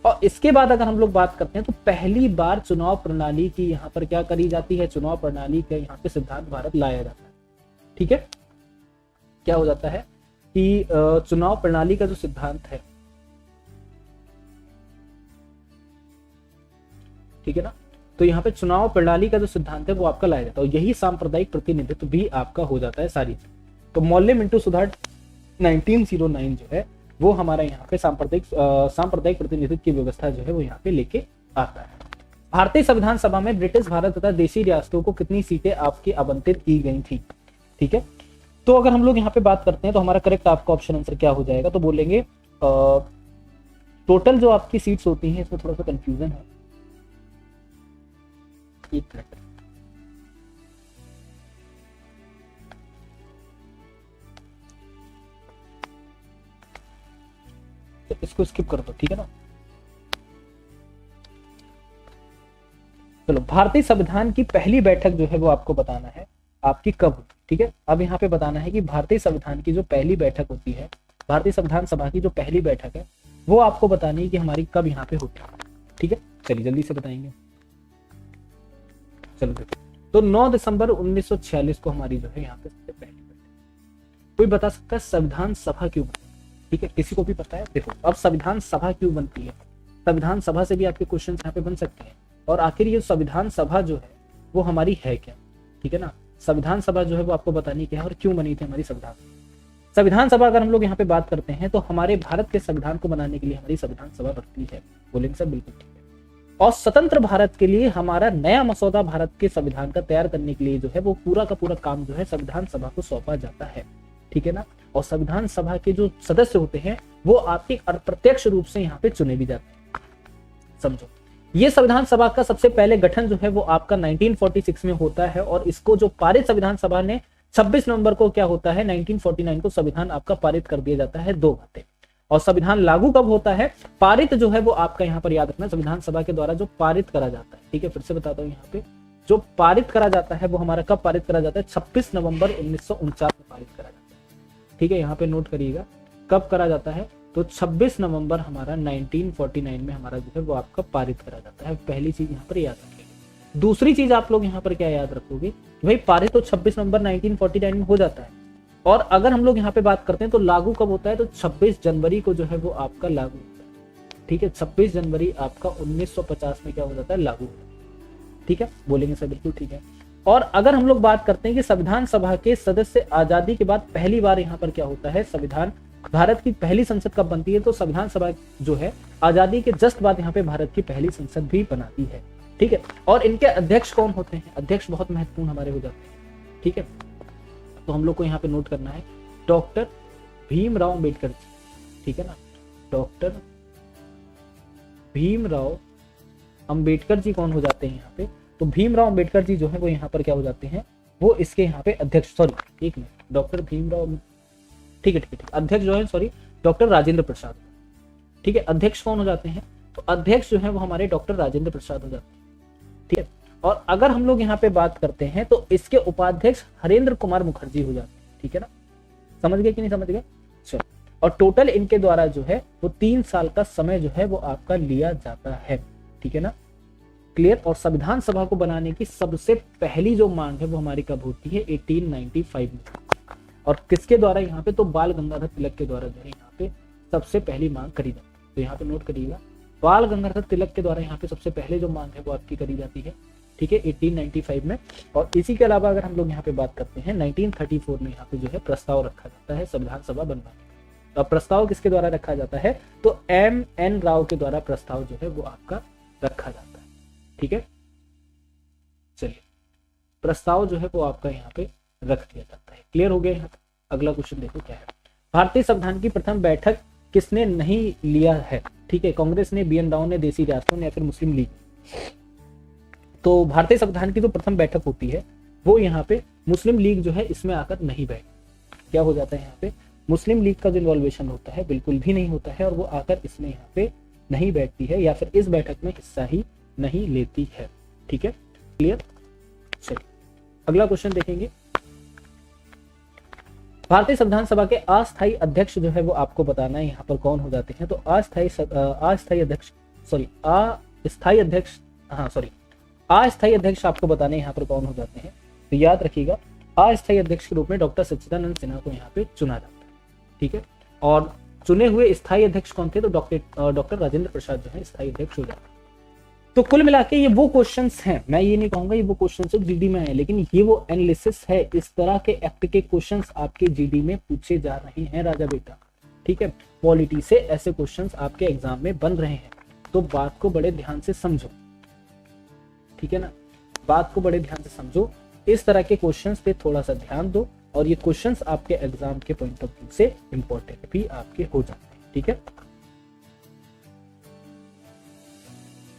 और इसके बाद अगर हम लोग बात करते हैं तो पहली बार चुनाव प्रणाली की यहाँ पर क्या करी जाती है, चुनाव प्रणाली का यहाँ पे सिद्धांत भारत लाया जाता है। ठीक है, क्या हो जाता है कि चुनाव प्रणाली का जो सिद्धांत है, ठीक है ना, तो यहाँ पे चुनाव प्रणाली का जो सिद्धांत है वो आपका लाया जाता है और यही सांप्रदायिक प्रतिनिधित्व भी आपका हो जाता है सारी। तो मौल्य मिंटू सुधार 1909 जो है वो हमारा यहाँ पे सांप्रदायिक प्रतिनिधित्व की व्यवस्था जो है वो यहाँ पे लेके आता है। भारतीय संविधान सभा में ब्रिटिश भारत तथा देशी रियासतों को कितनी सीटें आपकी आवंटित की गई थी। ठीक है, तो अगर हम लोग यहाँ पे बात करते हैं तो हमारा करेक्ट आपका ऑप्शन आंसर क्या हो जाएगा, तो बोलेंगे टोटल जो आपकी सीट्स होती हैं, इसमें थोड़ा सा कंफ्यूजन है, एक मिनट, तो इसको स्किप कर दो। ठीक है ना, चलो, भारतीय संविधान की पहली बैठक जो है वो आपको बताना है आपकी कब हुई। ठीक है, अब यहाँ पे बताना है कि भारतीय संविधान की जो पहली बैठक होती है, भारतीय संविधान सभा की जो पहली बैठक है वो आपको बतानी है कि हमारी कब यहाँ पे होती है। ठीक है, चलिए जल्दी से बताएंगे। चलो देखो, तो 9 दिसंबर 1946 को हमारी जो है यहाँ पे सबसे पहली बैठक। कोई बता सकता है संविधान सभा क्यों बनती है? ठीक है, किसी को भी पता है? देखो, अब संविधान सभा क्यों बनती है, संविधान सभा से भी आपके क्वेश्चन यहाँ पे बन सकते हैं, और आखिर ये संविधान सभा जो है वो हमारी है क्या। ठीक है ना, संविधान सभा जो है वो आपको बतानी क्या है और क्यों बनी थी हमारी संविधान सभा। अगर हम लोग यहाँ पे बात करते हैं तो हमारे भारत के संविधान को बनाने के लिए हमारी संविधान सभा बनती है। बोलेंगे सर, बिल्कुल ठीक है। और स्वतंत्र भारत के लिए हमारा नया मसौदा भारत के संविधान का तैयार करने के लिए जो है वो पूरा का पूरा काम जो है संविधान सभा को सौंपा जाता है। ठीक है ना, और संविधान सभा के जो सदस्य होते हैं वो आपके अप्रत्यक्ष रूप से यहाँ पे चुने भी जाते हैं। समझो, ये संविधान सभा का सबसे पहले गठन जो है वो आपका 1946 में होता है, और इसको जो पारित संविधान सभा ने 26 नवंबर को क्या होता है 1949 को संविधान आपका पारित कर दिया जाता है। दो बातें, और संविधान लागू कब होता है, पारित जो है वो आपका यहाँ पर याद रखना, संविधान सभा के द्वारा जो पारित करा जाता है। ठीक है, फिर से बताता हूँ, यहाँ पे जो पारित करा जाता है वो हमारा कब पारित करा जाता है, 26 नवंबर 1949 में पारित करा जाता है। ठीक है, यहाँ पे नोट करिएगा कब करा जाता है, तो 26 नवंबर हमारा 1949 में हमारा जो है वो आपका पारित करा जाता है। पहली चीज यहाँ पर याद रखेंगे। दूसरी चीज आप लोग यहाँ पर क्या याद रखोगे, भाई पारित तो 26 नवंबर 1949 में हो जाता है, और अगर हम लोग यहाँ पे बात करते हैं तो लागू कब होता है, तो 26 जनवरी को जो है वो आपका लागू होता है। ठीक है, 26 जनवरी आपका 1950 में क्या हो जाता है, लागू होता है। ठीक है, बोलेंगे सर, बिल्कुल ठीक है। और अगर हम लोग बात करते हैं कि संविधान सभा के सदस्य आजादी के बाद पहली बार यहाँ पर क्या होता है, संविधान भारत की पहली संसद कब बनती है, तो संविधान सभा जो है आजादी के जस्ट बाद यहाँ पे भारत की पहली संसद भी बनाती है। ठीक है, और इनके अध्यक्ष कौन होते हैं, अध्यक्ष बहुत महत्वपूर्ण हमारे हो जाते हैं। ठीक है, तो हम लोग को यहाँ पे नोट करना है डॉक्टर भीमराव अंबेडकर जी। ठीक है ना, डॉक्टर भीमराव अंबेडकर जी कौन हो जाते हैं यहाँ पे, तो भीमराव अंबेडकर जी जो है वो यहाँ पर क्या हो जाते हैं, वो इसके यहाँ पे अध्यक्ष, सॉरी एक मिनट, डॉक्टर भीमराव, ठीक है, अध्यक्ष जो है सॉरी डॉक्टर राजेंद्र प्रसाद, ठीक है। अध्यक्ष कौन हो जाते हैं, तो अध्यक्ष जो है वो हमारे डॉक्टर राजेंद्र प्रसाद हो जाते हैं, ठीक है। और अगर हम लोग यहाँ पे बात करते हैं तो इसके उपाध्यक्ष हरेंद्र कुमार मुखर्जी हो जाते हैं, ठीक है ना, समझ गए कि नहीं समझ गए, चलो। और टोटल इनके द्वारा जो है वो 3 साल का समय जो है वो आपका लिया जाता है, ठीक है ना, क्लियर। और संविधान सभा को बनाने की सबसे पहली जो मांग है वो हमारी कब होती है, 1895 में, और किसके द्वारा यहाँ पे, तो बाल गंगाधर तिलक के द्वारा जो है यहाँ पे सबसे पहली मांग करी जाती है। तो यहाँ पे नोट करिएगा, बाल गंगाधर तिलक के द्वारा यहाँ पे सबसे पहले जो मांग है वो आपकी करी जाती है, ठीक है, 1895 में। और इसी के अलावा अगर हम लोग यहाँ पे बात करते हैं 1934 में यहाँ पे जो है प्रस्ताव रखा जाता है संविधान सभा बनवाने। तो प्रस्ताव किसके द्वारा रखा जाता है, तो M.N. राव के द्वारा प्रस्ताव जो है वो आपका रखा जाता है, ठीक है। चलिए, प्रस्ताव जो है वो आपका यहाँ पे रख दिया जाता है, क्लियर हो गया यहाँ तक। अगला क्वेश्चन देखो क्या है, भारतीय संविधान की प्रथम बैठक किसने नहीं लिया है, ठीक है, कांग्रेस ने, B.N. राव ने, देसी रियासतों ने, या फिर मुस्लिम लीग। तो भारतीय संविधान की जो प्रथम बैठक होती है वो यहाँ पे मुस्लिम लीग जो है इसमें आकर नहीं बैठ, क्या हो जाता है यहाँ पे, मुस्लिम लीग का जो इन्वॉल्वेशन होता है बिल्कुल भी नहीं होता है, और वो आकर इसमें यहाँ पे नहीं बैठती है, या फिर इस बैठक में हिस्सा ही नहीं लेती है, ठीक है, क्लियर। चलिए अगला क्वेश्चन देखेंगे, भारतीय संविधान सभा के अस्थायी अध्यक्ष जो है वो आपको बताना है यहाँ पर कौन हो जाते हैं। तो अस्थायी अध्यक्ष आपको बताने यहाँ पर कौन हो जाते हैं। तो याद रखिएगा, अस्थायी अध्यक्ष के रूप में डॉक्टर सच्चिदानंद सिन्हा को यहाँ पे चुना जाता है, ठीक है। और चुने हुए स्थायी अध्यक्ष कौन थे, तो डॉक्टर राजेंद्र प्रसाद जो है स्थायी अध्यक्ष हो जाते हैं। तो कुल मिला के ये वो क्वेश्चंस हैं, मैं ये नहीं कहूंगा ये वो क्वेश्चंस जीडी में है, लेकिन ये वो एनालिसिस है, इस तरह के एक्ट के क्वेश्चंस आपके जीडी में पूछे जा रहे हैं राजा बेटा, ठीक है। पॉलिटी से ऐसे क्वेश्चंस आपके एग्जाम में बन रहे हैं, तो बात को बड़े ध्यान से समझो, ठीक है ना, बात को बड़े ध्यान से समझो, इस तरह के क्वेश्चंस पे थोड़ा सा ध्यान दो, और ये क्वेश्चंस आपके एग्जाम के पॉइंट ऑफ व्यू से इंपॉर्टेंट भी आपके हो जाते हैं, ठीक है।